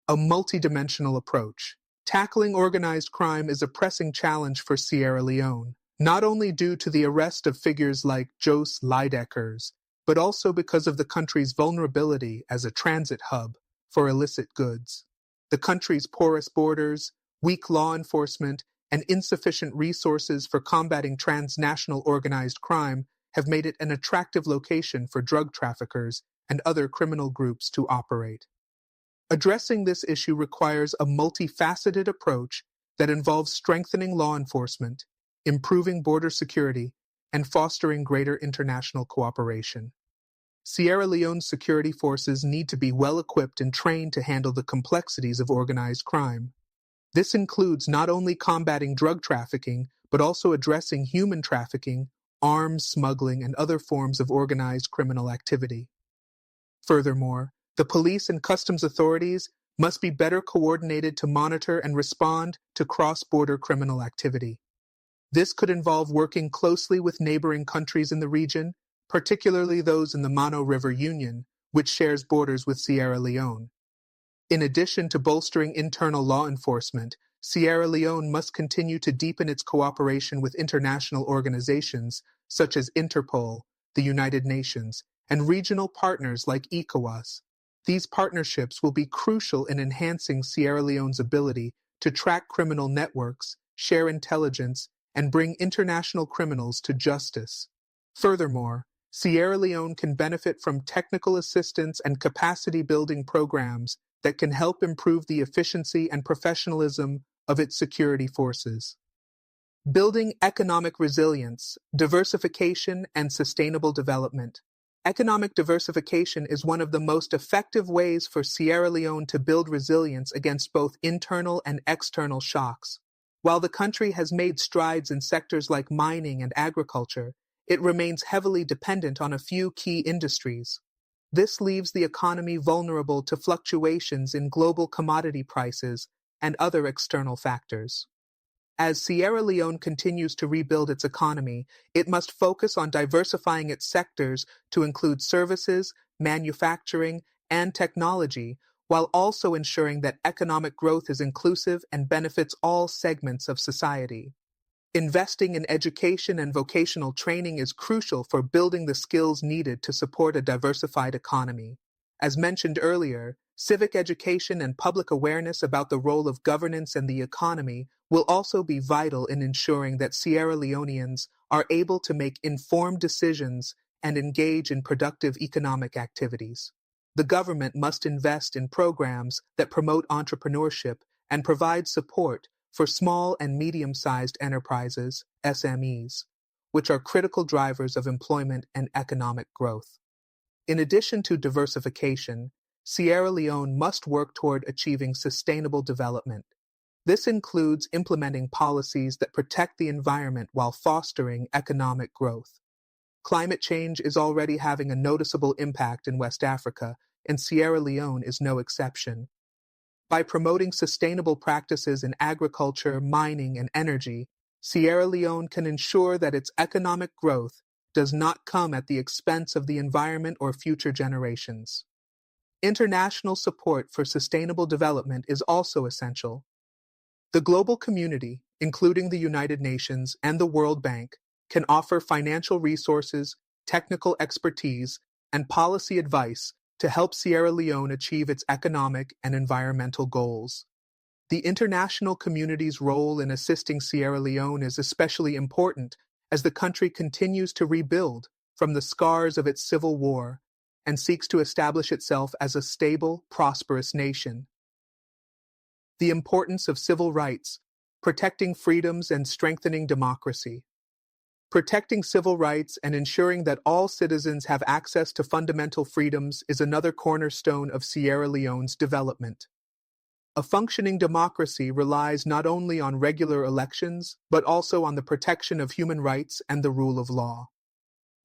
a multidimensional approach. Tackling organized crime is a pressing challenge for Sierra Leone, not only due to the arrest of figures like Jos Leijdekkers, but also because of the country's vulnerability as a transit hub for illicit goods. The country's porous borders, weak law enforcement, and insufficient resources for combating transnational organized crime have made it an attractive location for drug traffickers and other criminal groups to operate. Addressing this issue requires a multifaceted approach that involves strengthening law enforcement, improving border security, and fostering greater international cooperation. Sierra Leone's security forces need to be well-equipped and trained to handle the complexities of organized crime. This includes not only combating drug trafficking, but also addressing human trafficking, arms smuggling, and other forms of organized criminal activity. Furthermore, the police and customs authorities must be better coordinated to monitor and respond to cross-border criminal activity. This could involve working closely with neighboring countries in the region, particularly those in the Mano River Union, which shares borders with Sierra Leone. In addition to bolstering internal law enforcement, Sierra Leone must continue to deepen its cooperation with international organizations such as Interpol, the United Nations, and regional partners like ECOWAS. These partnerships will be crucial in enhancing Sierra Leone's ability to track criminal networks, share intelligence, and bring international criminals to justice. Furthermore, Sierra Leone can benefit from technical assistance and capacity-building programs that can help improve the efficiency and professionalism of its security forces. Building economic resilience, diversification, and sustainable development. Economic diversification is one of the most effective ways for Sierra Leone to build resilience against both internal and external shocks. While the country has made strides in sectors like mining and agriculture, it remains heavily dependent on a few key industries. This leaves the economy vulnerable to fluctuations in global commodity prices and other external factors. As Sierra Leone continues to rebuild its economy, it must focus on diversifying its sectors to include services, manufacturing, and technology, while also ensuring that economic growth is inclusive and benefits all segments of society. Investing in education and vocational training is crucial for building the skills needed to support a diversified economy. As mentioned earlier, civic education and public awareness about the role of governance and the economy will also be vital in ensuring that Sierra Leoneans are able to make informed decisions and engage in productive economic activities. The government must invest in programs that promote entrepreneurship and provide support for small and medium-sized enterprises, SMEs, which are critical drivers of employment and economic growth. In addition to diversification, Sierra Leone must work toward achieving sustainable development. This includes implementing policies that protect the environment while fostering economic growth. Climate change is already having a noticeable impact in West Africa, and Sierra Leone is no exception. By promoting sustainable practices in agriculture, mining, and energy, Sierra Leone can ensure that its economic growth does not come at the expense of the environment or future generations. International support for sustainable development is also essential. The global community, including the United Nations and the World Bank, can offer financial resources, technical expertise, and policy advice to help Sierra Leone achieve its economic and environmental goals. The international community's role in assisting Sierra Leone is especially important as the country continues to rebuild from the scars of its civil war and seeks to establish itself as a stable, prosperous nation. The importance of civil rights, protecting freedoms and strengthening democracy. Protecting civil rights and ensuring that all citizens have access to fundamental freedoms is another cornerstone of Sierra Leone's development. A functioning democracy relies not only on regular elections, but also on the protection of human rights and the rule of law.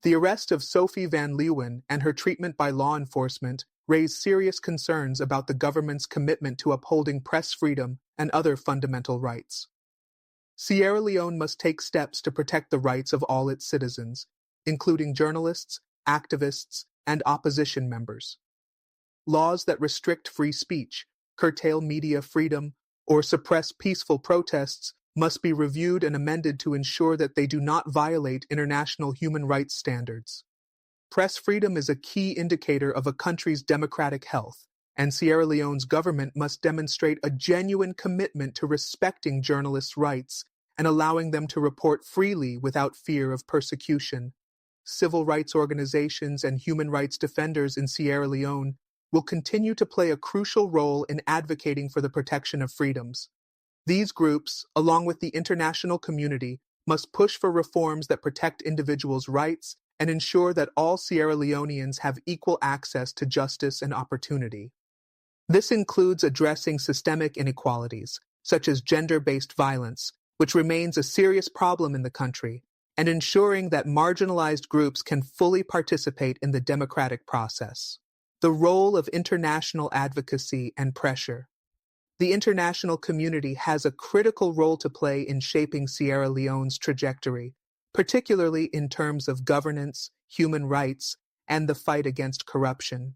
The arrest of Sophie van Leeuwen and her treatment by law enforcement raise serious concerns about the government's commitment to upholding press freedom and other fundamental rights. Sierra Leone must take steps to protect the rights of all its citizens, including journalists, activists, and opposition members. Laws that restrict free speech, curtail media freedom, or suppress peaceful protests must be reviewed and amended to ensure that they do not violate international human rights standards. Press freedom is a key indicator of a country's democratic health, and Sierra Leone's government must demonstrate a genuine commitment to respecting journalists' rights and allowing them to report freely without fear of persecution. Civil rights organizations and human rights defenders in Sierra Leone will continue to play a crucial role in advocating for the protection of freedoms. These groups, along with the international community, must push for reforms that protect individuals' rights and ensure that all Sierra Leoneans have equal access to justice and opportunity. This includes addressing systemic inequalities, such as gender-based violence, which remains a serious problem in the country, and ensuring that marginalized groups can fully participate in the democratic process. The role of international advocacy and pressure. The international community has a critical role to play in shaping Sierra Leone's trajectory, particularly in terms of governance, human rights, and the fight against corruption.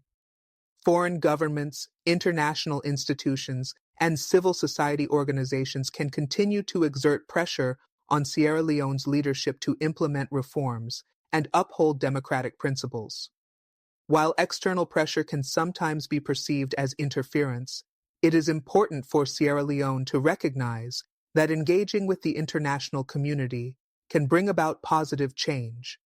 Foreign governments, international institutions, and civil society organizations can continue to exert pressure on Sierra Leone's leadership to implement reforms and uphold democratic principles. While external pressure can sometimes be perceived as interference, it is important for Sierra Leone to recognize that engaging with the international community can bring about positive change.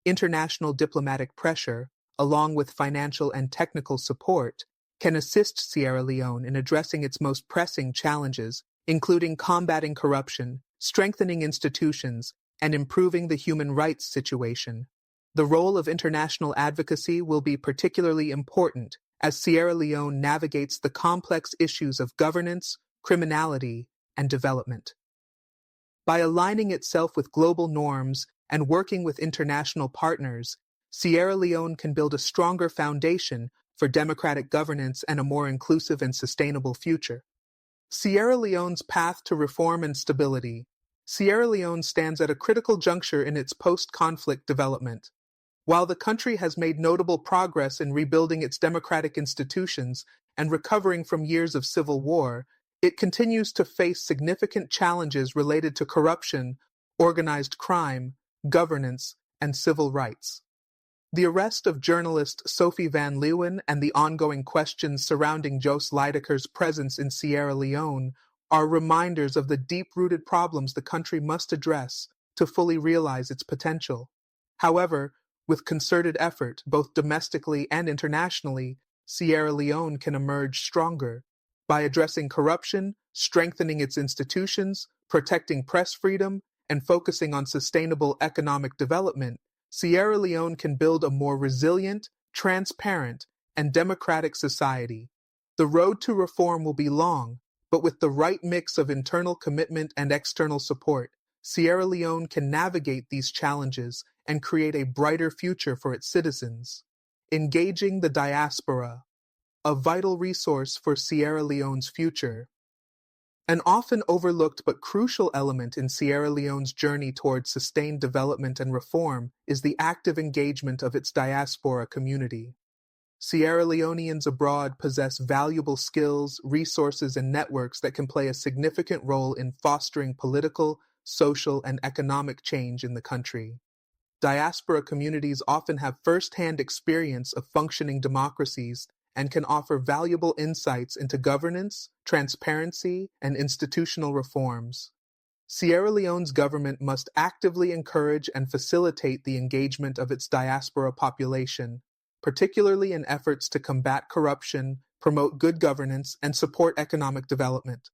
International diplomatic pressure, along with financial and technical support, can assist Sierra Leone in addressing its most pressing challenges, including combating corruption, strengthening institutions, and improving the human rights situation. The role of international advocacy will be particularly important as Sierra Leone navigates the complex issues of governance, criminality, and development. By aligning itself with global norms and working with international partners, Sierra Leone can build a stronger foundation for democratic governance and a more inclusive and sustainable future. Sierra Leone's path to reform and stability. Sierra Leone stands at a critical juncture in its post-conflict development. While the country has made notable progress in rebuilding its democratic institutions and recovering from years of civil war, it continues to face significant challenges related to corruption, organized crime, governance, and civil rights. The arrest of journalist Sophie van Leeuwen and the ongoing questions surrounding Jos Leijdekkers' presence in Sierra Leone are reminders of the deep-rooted problems the country must address to fully realize its potential. However, with concerted effort, both domestically and internationally, Sierra Leone can emerge stronger. By addressing corruption, strengthening its institutions, protecting press freedom, and focusing on sustainable economic development, Sierra Leone can build a more resilient, transparent, and democratic society. The road to reform will be long, but with the right mix of internal commitment and external support, Sierra Leone can navigate these challenges and create a brighter future for its citizens. Engaging the diaspora, a vital resource for Sierra Leone's future. An often overlooked but crucial element in Sierra Leone's journey towards sustained development and reform is the active engagement of its diaspora community. Sierra Leoneans abroad possess valuable skills, resources, and networks that can play a significant role in fostering political, social, and economic change in the country. Diaspora communities often have first-hand experience of functioning democracies and can offer valuable insights into governance, transparency, and institutional reforms. Sierra Leone's government must actively encourage and facilitate the engagement of its diaspora population, particularly in efforts to combat corruption, promote good governance, and support economic development.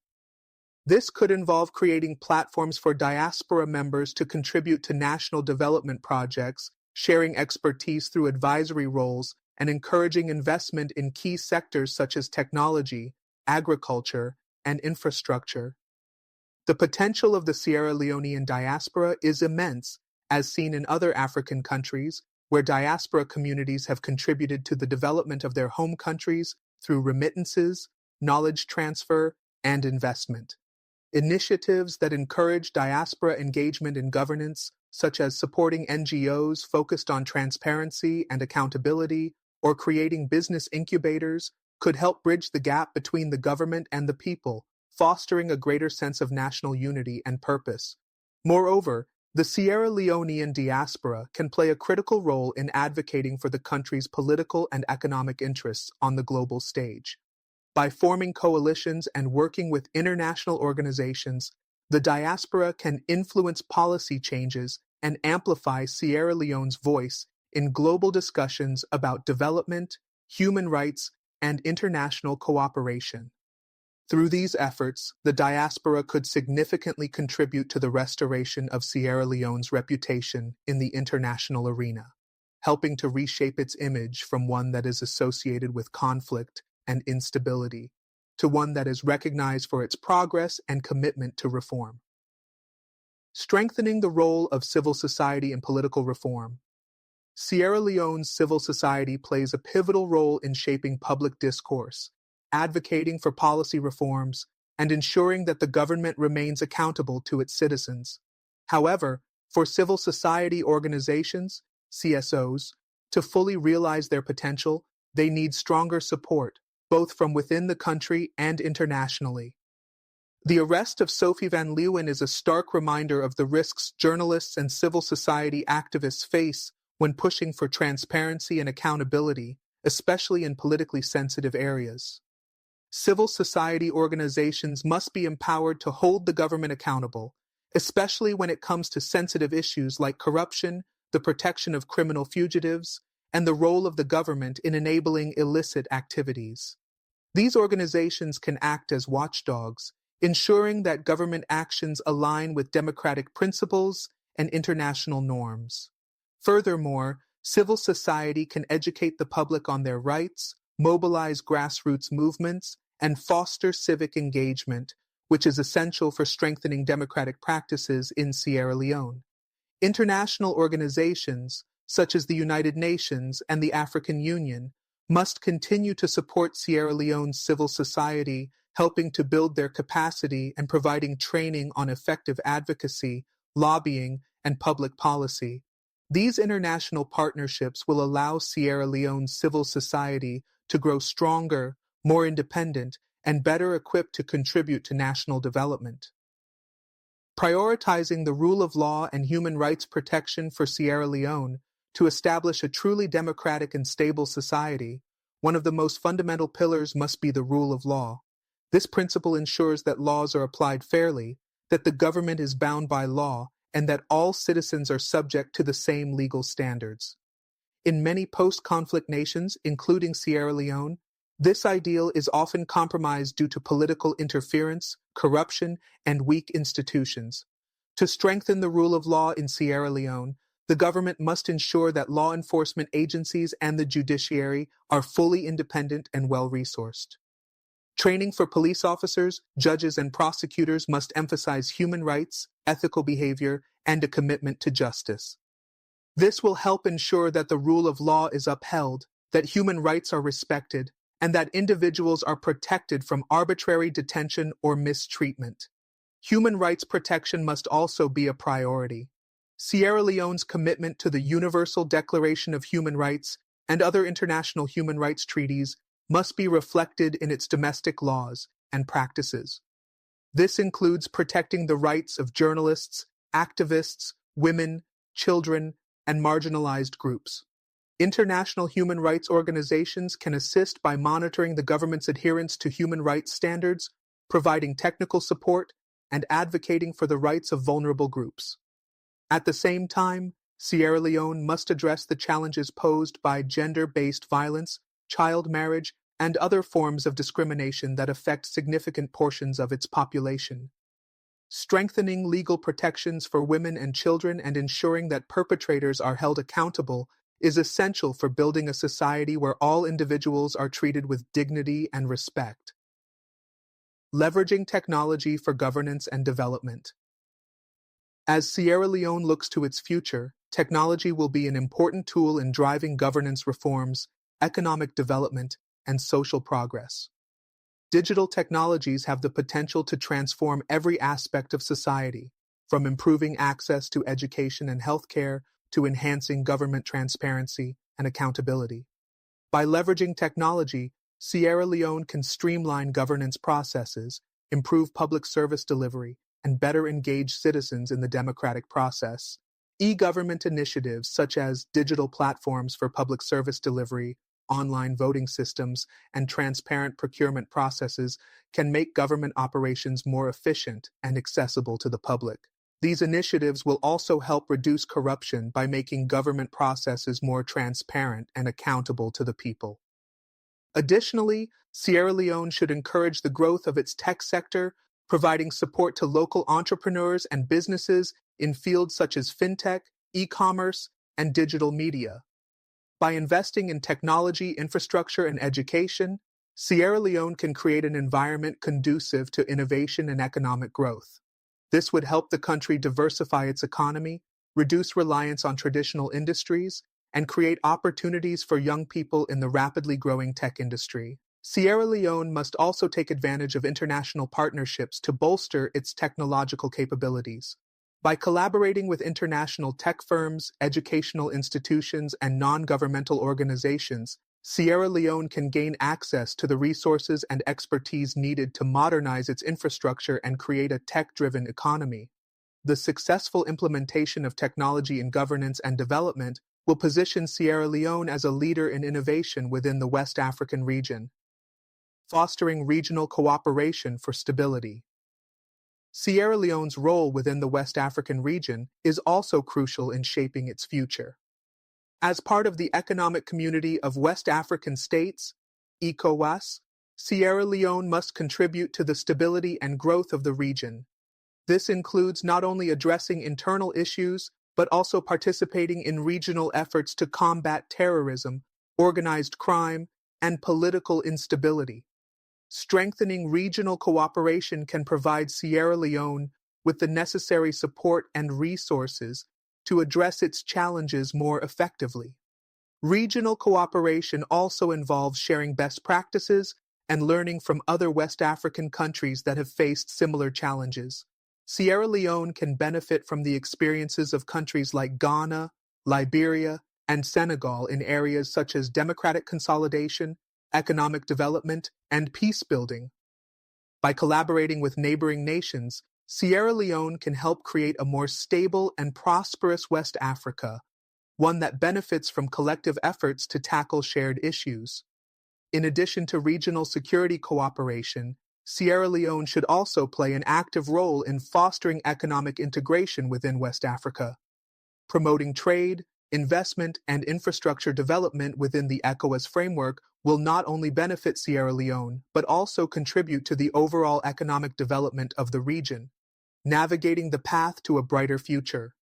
This could involve creating platforms for diaspora members to contribute to national development projects, sharing expertise through advisory roles, and encouraging investment in key sectors such as technology, agriculture, and infrastructure. The potential of the Sierra Leonean diaspora is immense, as seen in other African countries, where diaspora communities have contributed to the development of their home countries through remittances, knowledge transfer, and investment. Initiatives that encourage diaspora engagement in governance, such as supporting NGOs focused on transparency and accountability, or creating business incubators, could help bridge the gap between the government and the people, fostering a greater sense of national unity and purpose. Moreover, the Sierra Leonean diaspora can play a critical role in advocating for the country's political and economic interests on the global stage. By forming coalitions and working with international organizations, the diaspora can influence policy changes and amplify Sierra Leone's voice in global discussions about development, human rights, and international cooperation. Through these efforts, the diaspora could significantly contribute to the restoration of Sierra Leone's reputation in the international arena, helping to reshape its image from one that is associated with conflict and instability to one that is recognized for its progress and commitment to reform. Strengthening the role of civil society in political reform. Sierra Leone's civil society plays a pivotal role in shaping public discourse, advocating for policy reforms, and ensuring that the government remains accountable to its citizens. However, for civil society organizations, CSOs, to fully realize their potential, they need stronger support, both from within the country and internationally. The arrest of Sophie van Leeuwen is a stark reminder of the risks journalists and civil society activists face when pushing for transparency and accountability, especially in politically sensitive areas. Civil society organizations must be empowered to hold the government accountable, especially when it comes to sensitive issues like corruption, the protection of criminal fugitives, and the role of the government in enabling illicit activities. These organizations can act as watchdogs, ensuring that government actions align with democratic principles and international norms. Furthermore, civil society can educate the public on their rights, mobilize grassroots movements, and foster civic engagement, which is essential for strengthening democratic practices in Sierra Leone. International organizations, such as the United Nations and the African Union, must continue to support Sierra Leone's civil society, helping to build their capacity and providing training on effective advocacy, lobbying, and public policy. These international partnerships will allow Sierra Leone's civil society to grow stronger, more independent, and better equipped to contribute to national development. prioritizing the rule of law and human rights protection for Sierra Leone to establish a truly democratic and stable society. One of the most fundamental pillars must be the rule of law. This principle ensures that laws are applied fairly, that the government is bound by law, and that all citizens are subject to the same legal standards. In many post-conflict nations, including Sierra Leone, this ideal is often compromised due to political interference, corruption, and weak institutions. To strengthen the rule of law in Sierra Leone, the government must ensure that law enforcement agencies and the judiciary are fully independent and well-resourced. Training for police officers, judges, and prosecutors must emphasize human rights, ethical behavior, and a commitment to justice. This will help ensure that the rule of law is upheld, that human rights are respected, and that individuals are protected from arbitrary detention or mistreatment. Human rights protection must also be a priority. Sierra Leone's commitment to the Universal Declaration of Human Rights and other international human rights treaties must be reflected in its domestic laws and practices. This includes protecting the rights of journalists, activists, women, children, and marginalized groups. International human rights organizations can assist by monitoring the government's adherence to human rights standards, providing technical support, and advocating for the rights of vulnerable groups. At the same time, Sierra Leone must address the challenges posed by gender-based violence, child marriage, and other forms of discrimination that affect significant portions of its population. Strengthening legal protections for women and children and ensuring that perpetrators are held accountable is essential for building a society where all individuals are treated with dignity and respect. Leveraging technology for governance and development. As Sierra Leone looks to its future, technology will be an important tool in driving governance reforms, economic development, and social progress. Digital technologies have the potential to transform every aspect of society, from improving access to education and healthcare to enhancing government transparency and accountability. By leveraging technology, Sierra Leone can streamline governance processes, improve public service delivery, and better engage citizens in the democratic process. E-government initiatives such as digital platforms for public service delivery, online voting systems, and transparent procurement processes can make government operations more efficient and accessible to the public. These initiatives will also help reduce corruption by making government processes more transparent and accountable to the people. Additionally, Sierra Leone should encourage the growth of its tech sector, providing support to local entrepreneurs and businesses in fields such as fintech, e-commerce, and digital media. By investing in technology, infrastructure, and education, Sierra Leone can create an environment conducive to innovation and economic growth. This would help the country diversify its economy, reduce reliance on traditional industries, and create opportunities for young people in the rapidly growing tech industry. Sierra Leone must also take advantage of international partnerships to bolster its technological capabilities. By collaborating with international tech firms, educational institutions, and non-governmental organizations, Sierra Leone can gain access to the resources and expertise needed to modernize its infrastructure and create a tech-driven economy. The successful implementation of technology in governance and development will position Sierra Leone as a leader in innovation within the West African region. Fostering regional cooperation for stability. Sierra Leone's role within the West African region is also crucial in shaping its future. As part of the Economic Community of West African States, ECOWAS, Sierra Leone must contribute to the stability and growth of the region. This includes not only addressing internal issues, but also participating in regional efforts to combat terrorism, organized crime, and political instability. Strengthening regional cooperation can provide Sierra Leone with the necessary support and resources to address its challenges more effectively. Regional cooperation also involves sharing best practices and learning from other West African countries that have faced similar challenges. Sierra Leone can benefit from the experiences of countries like Ghana, Liberia, and Senegal in areas such as democratic consolidation, economic development, and peace building. By collaborating with neighboring nations, Sierra Leone can help create a more stable and prosperous West Africa, one that benefits from collective efforts to tackle shared issues. In addition to regional security cooperation, Sierra Leone should also play an active role in fostering economic integration within West Africa. Promoting trade, investment, and infrastructure development within the ECOWAS framework will not only benefit Sierra Leone, but also contribute to the overall economic development of the region, navigating the path to a brighter future.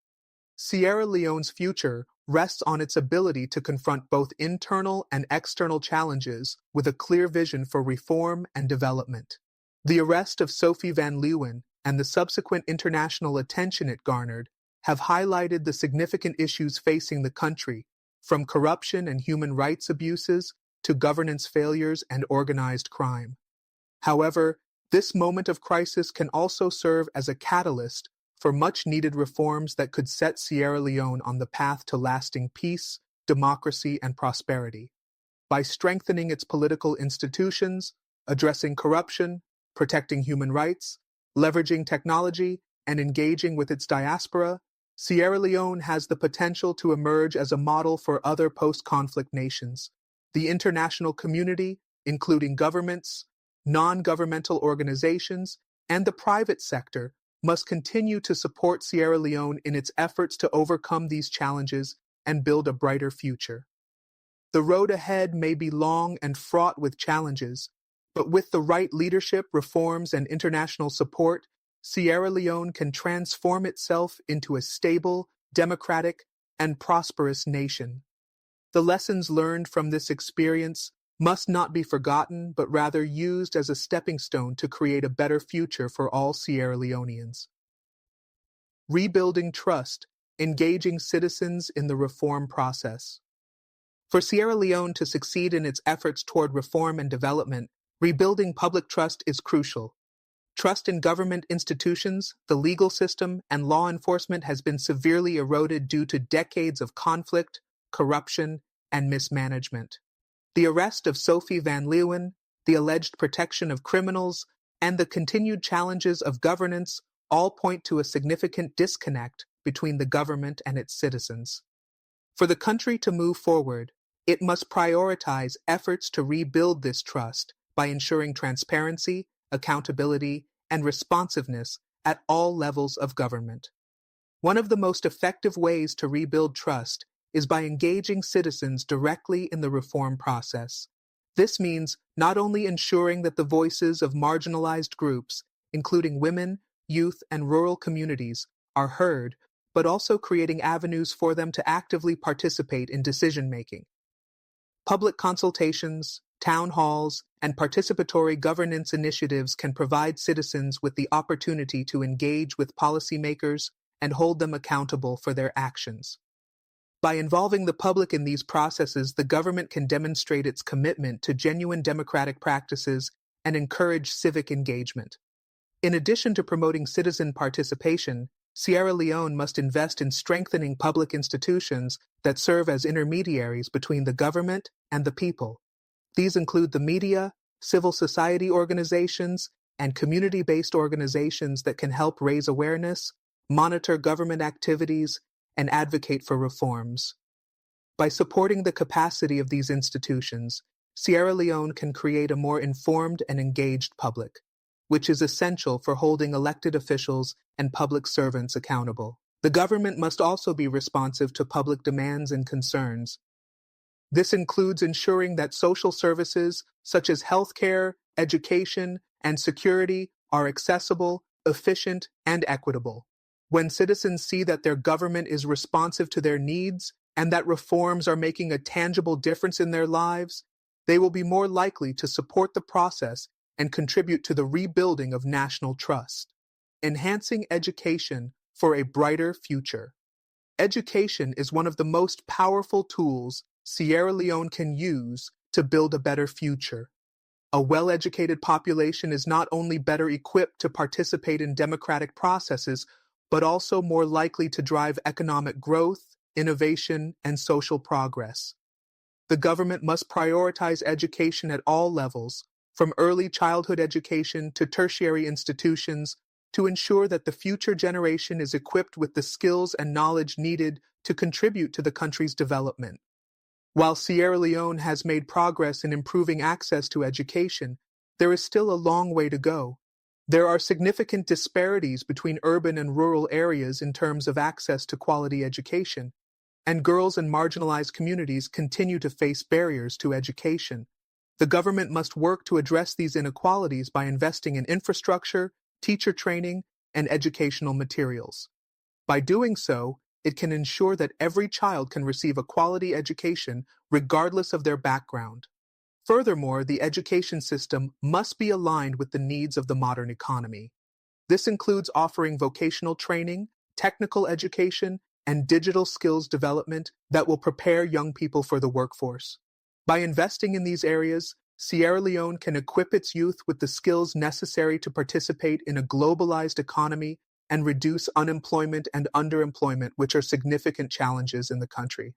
Sierra Leone's future rests on its ability to confront both internal and external challenges with a clear vision for reform and development. The arrest of Sophie van Leeuwen and the subsequent international attention it garnered have highlighted the significant issues facing the country, from corruption and human rights abuses to governance failures and organized crime. However, this moment of crisis can also serve as a catalyst for much-needed reforms that could set Sierra Leone on the path to lasting peace, democracy, and prosperity. By strengthening its political institutions, addressing corruption, protecting human rights, leveraging technology, and engaging with its diaspora, Sierra Leone has the potential to emerge as a model for other post-conflict nations. The international community, including governments, non-governmental organizations, and the private sector, must continue to support Sierra Leone in its efforts to overcome these challenges and build a brighter future. The road ahead may be long and fraught with challenges, but with the right leadership, reforms, and international support, Sierra Leone can transform itself into a stable, democratic, and prosperous nation. The lessons learned from this experience must not be forgotten, but rather used as a stepping stone to create a better future for all Sierra Leoneans. Rebuilding trust, engaging citizens in the reform process. For Sierra Leone to succeed in its efforts toward reform and development, rebuilding public trust is crucial. Trust in government institutions, the legal system, and law enforcement has been severely eroded due to decades of conflict, corruption, and mismanagement. The arrest of Sophie van Leeuwen, the alleged protection of criminals, and the continued challenges of governance all point to a significant disconnect between the government and its citizens. For the country to move forward, it must prioritize efforts to rebuild this trust by ensuring transparency, accountability, and responsiveness at all levels of government. One of the most effective ways to rebuild trust is by engaging citizens directly in the reform process. This means not only ensuring that the voices of marginalized groups, including women, youth, and rural communities, are heard, but also creating avenues for them to actively participate in decision-making. Public consultations, town halls, and participatory governance initiatives can provide citizens with the opportunity to engage with policymakers and hold them accountable for their actions. By involving the public in these processes, the government can demonstrate its commitment to genuine democratic practices and encourage civic engagement. In addition to promoting citizen participation, Sierra Leone must invest in strengthening public institutions that serve as intermediaries between the government and the people. These include the media, civil society organizations, and community-based organizations that can help raise awareness, monitor government activities, and advocate for reforms. By supporting the capacity of these institutions, Sierra Leone can create a more informed and engaged public, which is essential for holding elected officials and public servants accountable. The government must also be responsive to public demands and concerns. This includes ensuring that social services such as healthcare, education, and security are accessible, efficient, and equitable. When citizens see that their government is responsive to their needs and that reforms are making a tangible difference in their lives, they will be more likely to support the process and contribute to the rebuilding of national trust. Enhancing education for a brighter future. Education is one of the most powerful tools Sierra Leone can use to build a better future. A well-educated population is not only better equipped to participate in democratic processes, but also more likely to drive economic growth, innovation, and social progress. The government must prioritize education at all levels, from early childhood education to tertiary institutions, to ensure that the future generation is equipped with the skills and knowledge needed to contribute to the country's development. While Sierra Leone has made progress in improving access to education, there is still a long way to go. There are significant disparities between urban and rural areas in terms of access to quality education, and girls in marginalized communities continue to face barriers to education. The government must work to address these inequalities by investing in infrastructure, teacher training, and educational materials. By doing so, it can ensure that every child can receive a quality education regardless of their background. Furthermore, the education system must be aligned with the needs of the modern economy. This includes offering vocational training, technical education, and digital skills development that will prepare young people for the workforce. By investing in these areas, Sierra Leone can equip its youth with the skills necessary to participate in a globalized economy and reduce unemployment and underemployment, which are significant challenges in the country.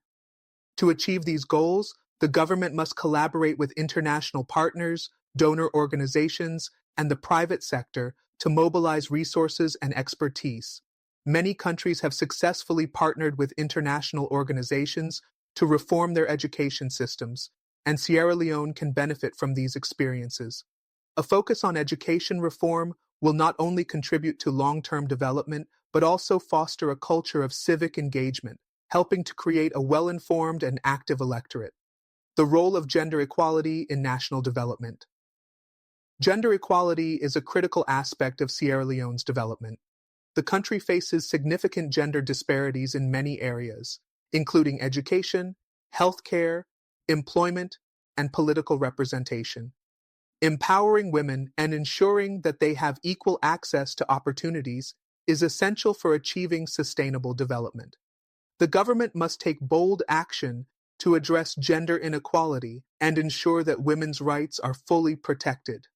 To achieve these goals, the government must collaborate with international partners, donor organizations, and the private sector to mobilize resources and expertise. Many countries have successfully partnered with international organizations to reform their education systems, and Sierra Leone can benefit from these experiences. A focus on education reform will not only contribute to long-term development, but also foster a culture of civic engagement, helping to create a well-informed and active electorate. The role of gender equality in national development. Gender equality is a critical aspect of Sierra Leone's development. The country faces significant gender disparities in many areas, including education, healthcare, employment, and political representation. Empowering women and ensuring that they have equal access to opportunities is essential for achieving sustainable development. The government must take bold action to address gender inequality and ensure that women's rights are fully protected.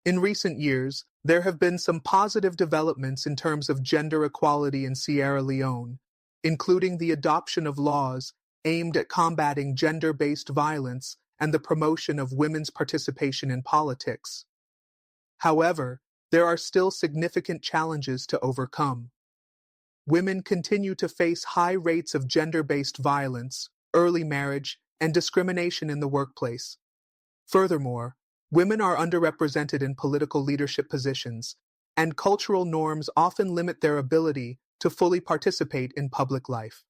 In recent years, there have been some positive developments in terms of gender equality in Sierra Leone, including the adoption of laws aimed at combating gender-based violence and the promotion of women's participation in politics. However, there are still significant challenges to overcome. Women continue to face high rates of gender-based violence, early marriage, and discrimination in the workplace. Furthermore, women are underrepresented in political leadership positions, and cultural norms often limit their ability to fully participate in public life.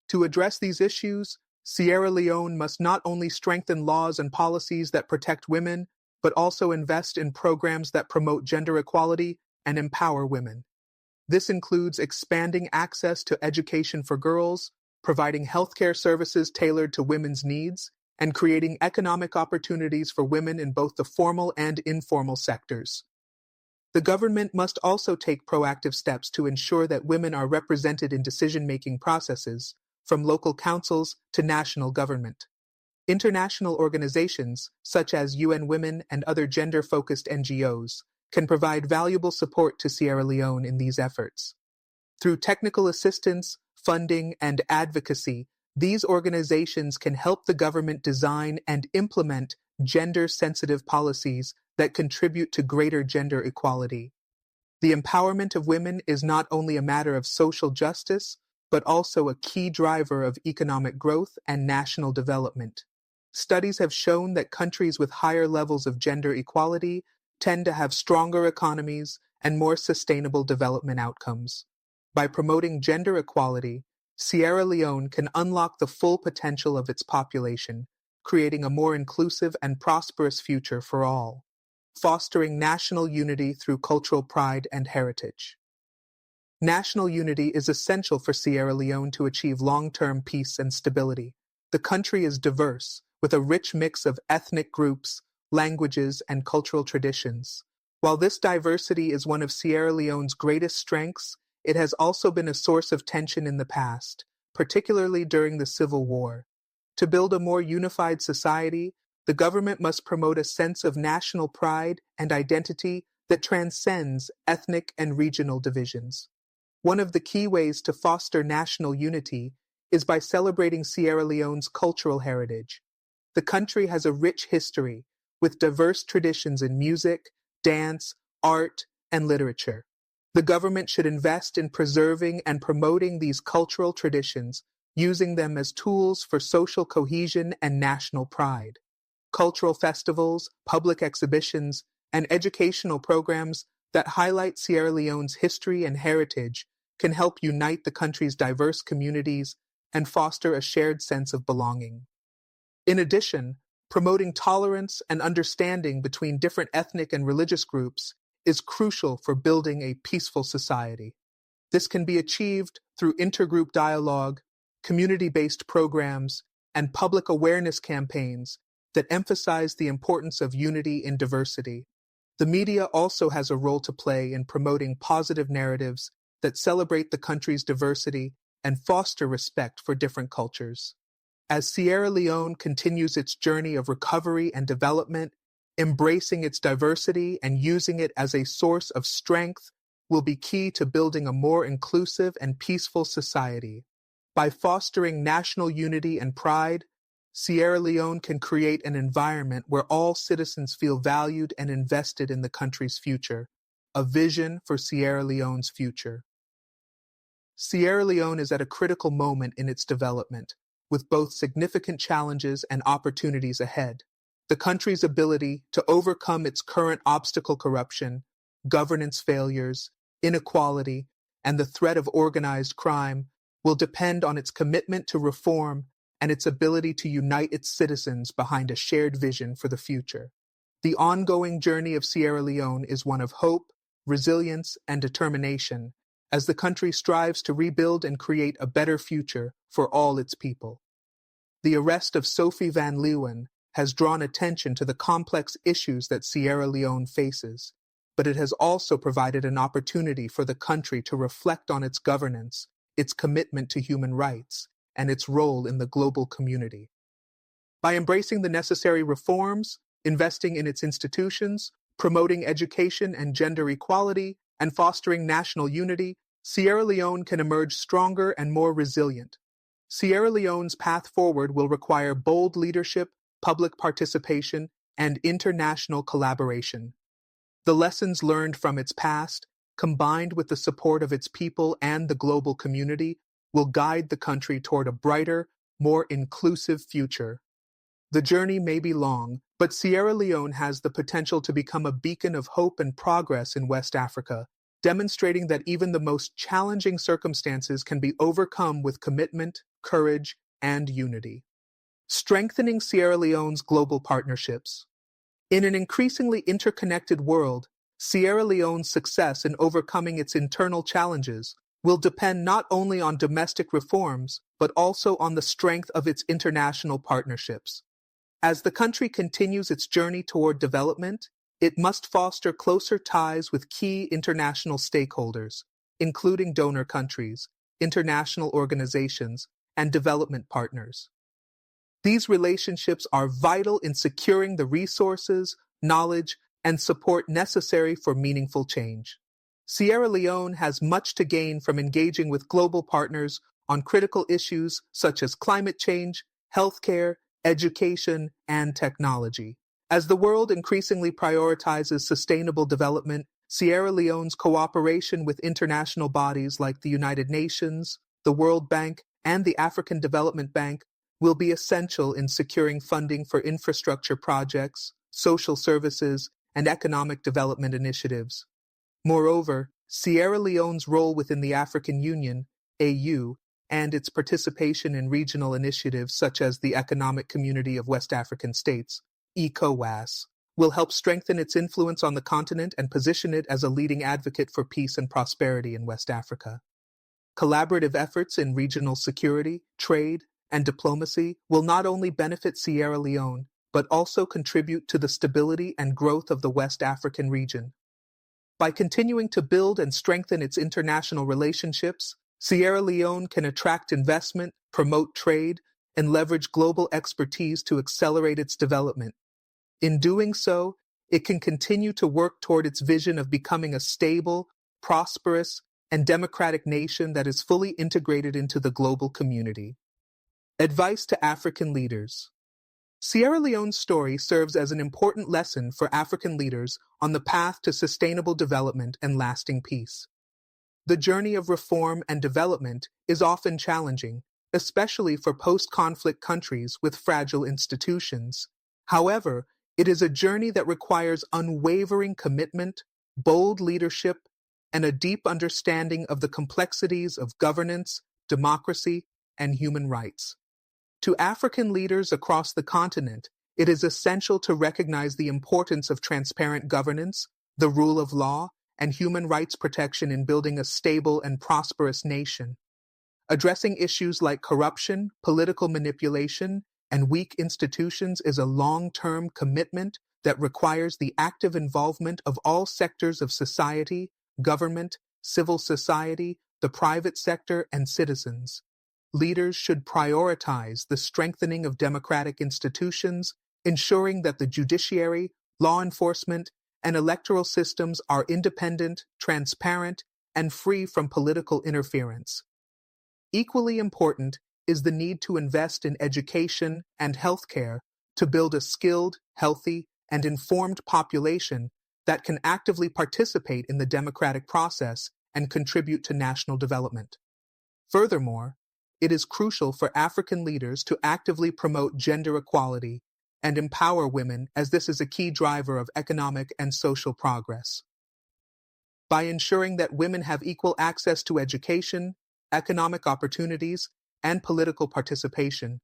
To address these issues, Sierra Leone must not only strengthen laws and policies that protect women, but also invest in programs that promote gender equality and empower women. This includes expanding access to education for girls, providing healthcare services tailored to women's needs, and creating economic opportunities for women in both the formal and informal sectors. The government must also take proactive steps to ensure that women are represented in decision-making processes, from local councils to national government. International organizations, such as UN Women and other gender-focused NGOs, can provide valuable support to Sierra Leone in these efforts. Through technical assistance, funding, and advocacy, these organizations can help the government design and implement gender-sensitive policies that contribute to greater gender equality. The empowerment of women is not only a matter of social justice, but also a key driver of economic growth and national development. Studies have shown that countries with higher levels of gender equality tend to have stronger economies and more sustainable development outcomes. By promoting gender equality, Sierra Leone can unlock the full potential of its population, creating a more inclusive and prosperous future for all, fostering national unity through cultural pride and heritage. National unity is essential for Sierra Leone to achieve long-term peace and stability. The country is diverse, with a rich mix of ethnic groups, languages, and cultural traditions. While this diversity is one of Sierra Leone's greatest strengths, it has also been a source of tension in the past, particularly during the Civil War. To build a more unified society, the government must promote a sense of national pride and identity that transcends ethnic and regional divisions. One of the key ways to foster national unity is by celebrating Sierra Leone's cultural heritage. The country has a rich history, with diverse traditions in music, dance, art, and literature. The government should invest in preserving and promoting these cultural traditions, using them as tools for social cohesion and national pride. Cultural festivals, public exhibitions, and educational programs that highlight Sierra Leone's history and heritage can help unite the country's diverse communities and foster a shared sense of belonging. In addition, promoting tolerance and understanding between different ethnic and religious groups is crucial for building a peaceful society. This can be achieved through intergroup dialogue, community-based programs, and public awareness campaigns that emphasize the importance of unity in diversity. The media also has a role to play in promoting positive narratives that celebrate the country's diversity and foster respect for different cultures. As Sierra Leone continues its journey of recovery and development, embracing its diversity and using it as a source of strength will be key to building a more inclusive and peaceful society. By fostering national unity and pride, Sierra Leone can create an environment where all citizens feel valued and invested in the country's future, a vision for Sierra Leone's future. Sierra Leone is at a critical moment in its development, with both significant challenges and opportunities ahead. The country's ability to overcome its current obstacle corruption, governance failures, inequality, and the threat of organized crime will depend on its commitment to reform and its ability to unite its citizens behind a shared vision for the future. The ongoing journey of Sierra Leone is one of hope, resilience, and determination as the country strives to rebuild and create a better future for all its people. The arrest of Sophie van Leeuwen has drawn attention to the complex issues that Sierra Leone faces, but it has also provided an opportunity for the country to reflect on its governance, its commitment to human rights, and its role in the global community. By embracing the necessary reforms, investing in its institutions, promoting education and gender equality, and fostering national unity, Sierra Leone can emerge stronger and more resilient. Sierra Leone's path forward will require bold leadership, public participation, and international collaboration. The lessons learned from its past, combined with the support of its people and the global community, will guide the country toward a brighter, more inclusive future. The journey may be long, but Sierra Leone has the potential to become a beacon of hope and progress in West Africa, demonstrating that even the most challenging circumstances can be overcome with commitment, courage, and unity. Strengthening Sierra Leone's global partnerships. In an increasingly interconnected world, Sierra Leone's success in overcoming its internal challenges will depend not only on domestic reforms, but also on the strength of its international partnerships. As the country continues its journey toward development, it must foster closer ties with key international stakeholders, including donor countries, international organizations, and development partners. These relationships are vital in securing the resources, knowledge, and support necessary for meaningful change. Sierra Leone has much to gain from engaging with global partners on critical issues such as climate change, healthcare, education, and technology. As the world increasingly prioritizes sustainable development, Sierra Leone's cooperation with international bodies like the United Nations, the World Bank, and the African Development Bank will be essential in securing funding for infrastructure projects, social services, and economic development initiatives. Moreover, Sierra Leone's role within the African Union, AU, and its participation in regional initiatives such as the Economic Community of West African States, ECOWAS, will help strengthen its influence on the continent and position it as a leading advocate for peace and prosperity in West Africa. Collaborative efforts in regional security, trade, and diplomacy will not only benefit Sierra Leone, but also contribute to the stability and growth of the West African region. By continuing to build and strengthen its international relationships, Sierra Leone can attract investment, promote trade, and leverage global expertise to accelerate its development. In doing so, it can continue to work toward its vision of becoming a stable, prosperous, and democratic nation that is fully integrated into the global community. Advice to African leaders. Sierra Leone's story serves as an important lesson for African leaders on the path to sustainable development and lasting peace. The journey of reform and development is often challenging, especially for post-conflict countries with fragile institutions. However, it is a journey that requires unwavering commitment, bold leadership, and a deep understanding of the complexities of governance, democracy, and human rights. To African leaders across the continent, it is essential to recognize the importance of transparent governance, the rule of law, and human rights protection in building a stable and prosperous nation. Addressing issues like corruption, political manipulation, and weak institutions is a long-term commitment that requires the active involvement of all sectors of society, government, civil society, the private sector, and citizens. Leaders should prioritize the strengthening of democratic institutions, ensuring that the judiciary, law enforcement, and electoral systems are independent, transparent, and free from political interference. Equally important is the need to invest in education and healthcare to build a skilled, healthy, and informed population that can actively participate in the democratic process and contribute to national development. Furthermore, it is crucial for African leaders to actively promote gender equality and empower women, as this is a key driver of economic and social progress. By ensuring that women have equal access to education, economic opportunities, and political participation,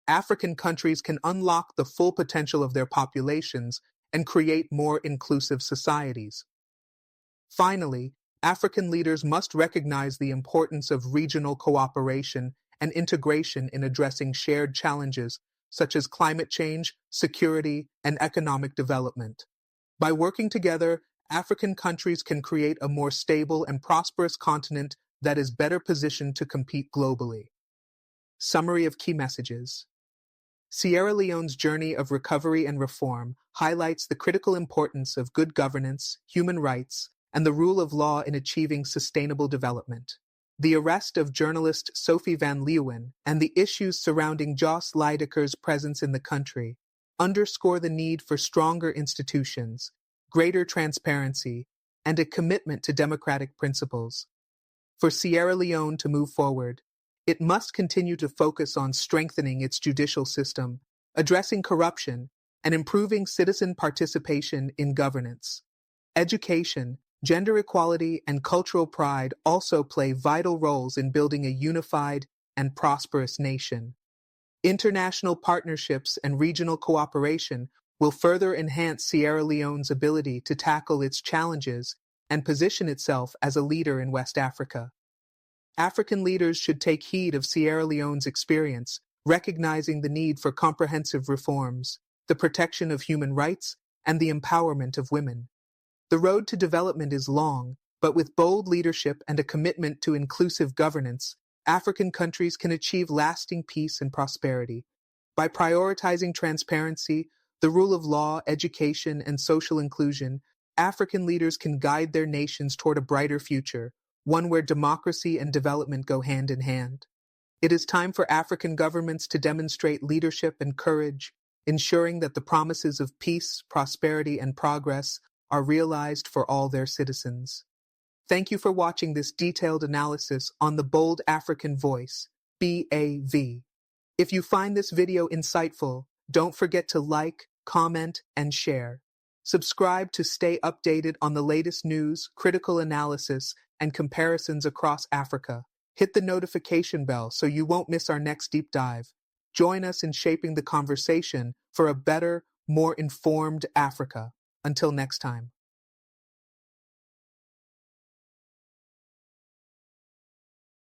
African countries can unlock the full potential of their populations and create more inclusive societies. Finally, African leaders must recognize the importance of regional cooperation and integration in addressing shared challenges such as climate change, security, and economic development. By working together, African countries can create a more stable and prosperous continent that is better positioned to compete globally. Summary of key messages. Sierra Leone's journey of recovery and reform highlights the critical importance of good governance, human rights, and the rule of law in achieving sustainable development. The arrest of journalist Sophie van Leeuwen and the issues surrounding Jos Leijdekkers' presence in the country underscore the need for stronger institutions, greater transparency, and a commitment to democratic principles. For Sierra Leone to move forward, it must continue to focus on strengthening its judicial system, addressing corruption, and improving citizen participation in governance. Education, gender equality, and cultural pride also play vital roles in building a unified and prosperous nation. International partnerships and regional cooperation will further enhance Sierra Leone's ability to tackle its challenges and position itself as a leader in West Africa. African leaders should take heed of Sierra Leone's experience, recognizing the need for comprehensive reforms, the protection of human rights, and the empowerment of women. The road to development is long, but with bold leadership and a commitment to inclusive governance, African countries can achieve lasting peace and prosperity. By prioritizing transparency, the rule of law, education, and social inclusion, African leaders can guide their nations toward a brighter future, one where democracy and development go hand in hand. It is time for African governments to demonstrate leadership and courage, ensuring that the promises of peace, prosperity, and progress are realized for all their citizens. Thank you for watching this detailed analysis on the Bold African Voice, BAV. If you find this video insightful, don't forget to like, comment, and share. Subscribe to stay updated on the latest news, critical analysis, and comparisons across Africa. Hit the notification bell so you won't miss our next deep dive. Join us in shaping the conversation for a better, more informed Africa. Until next time.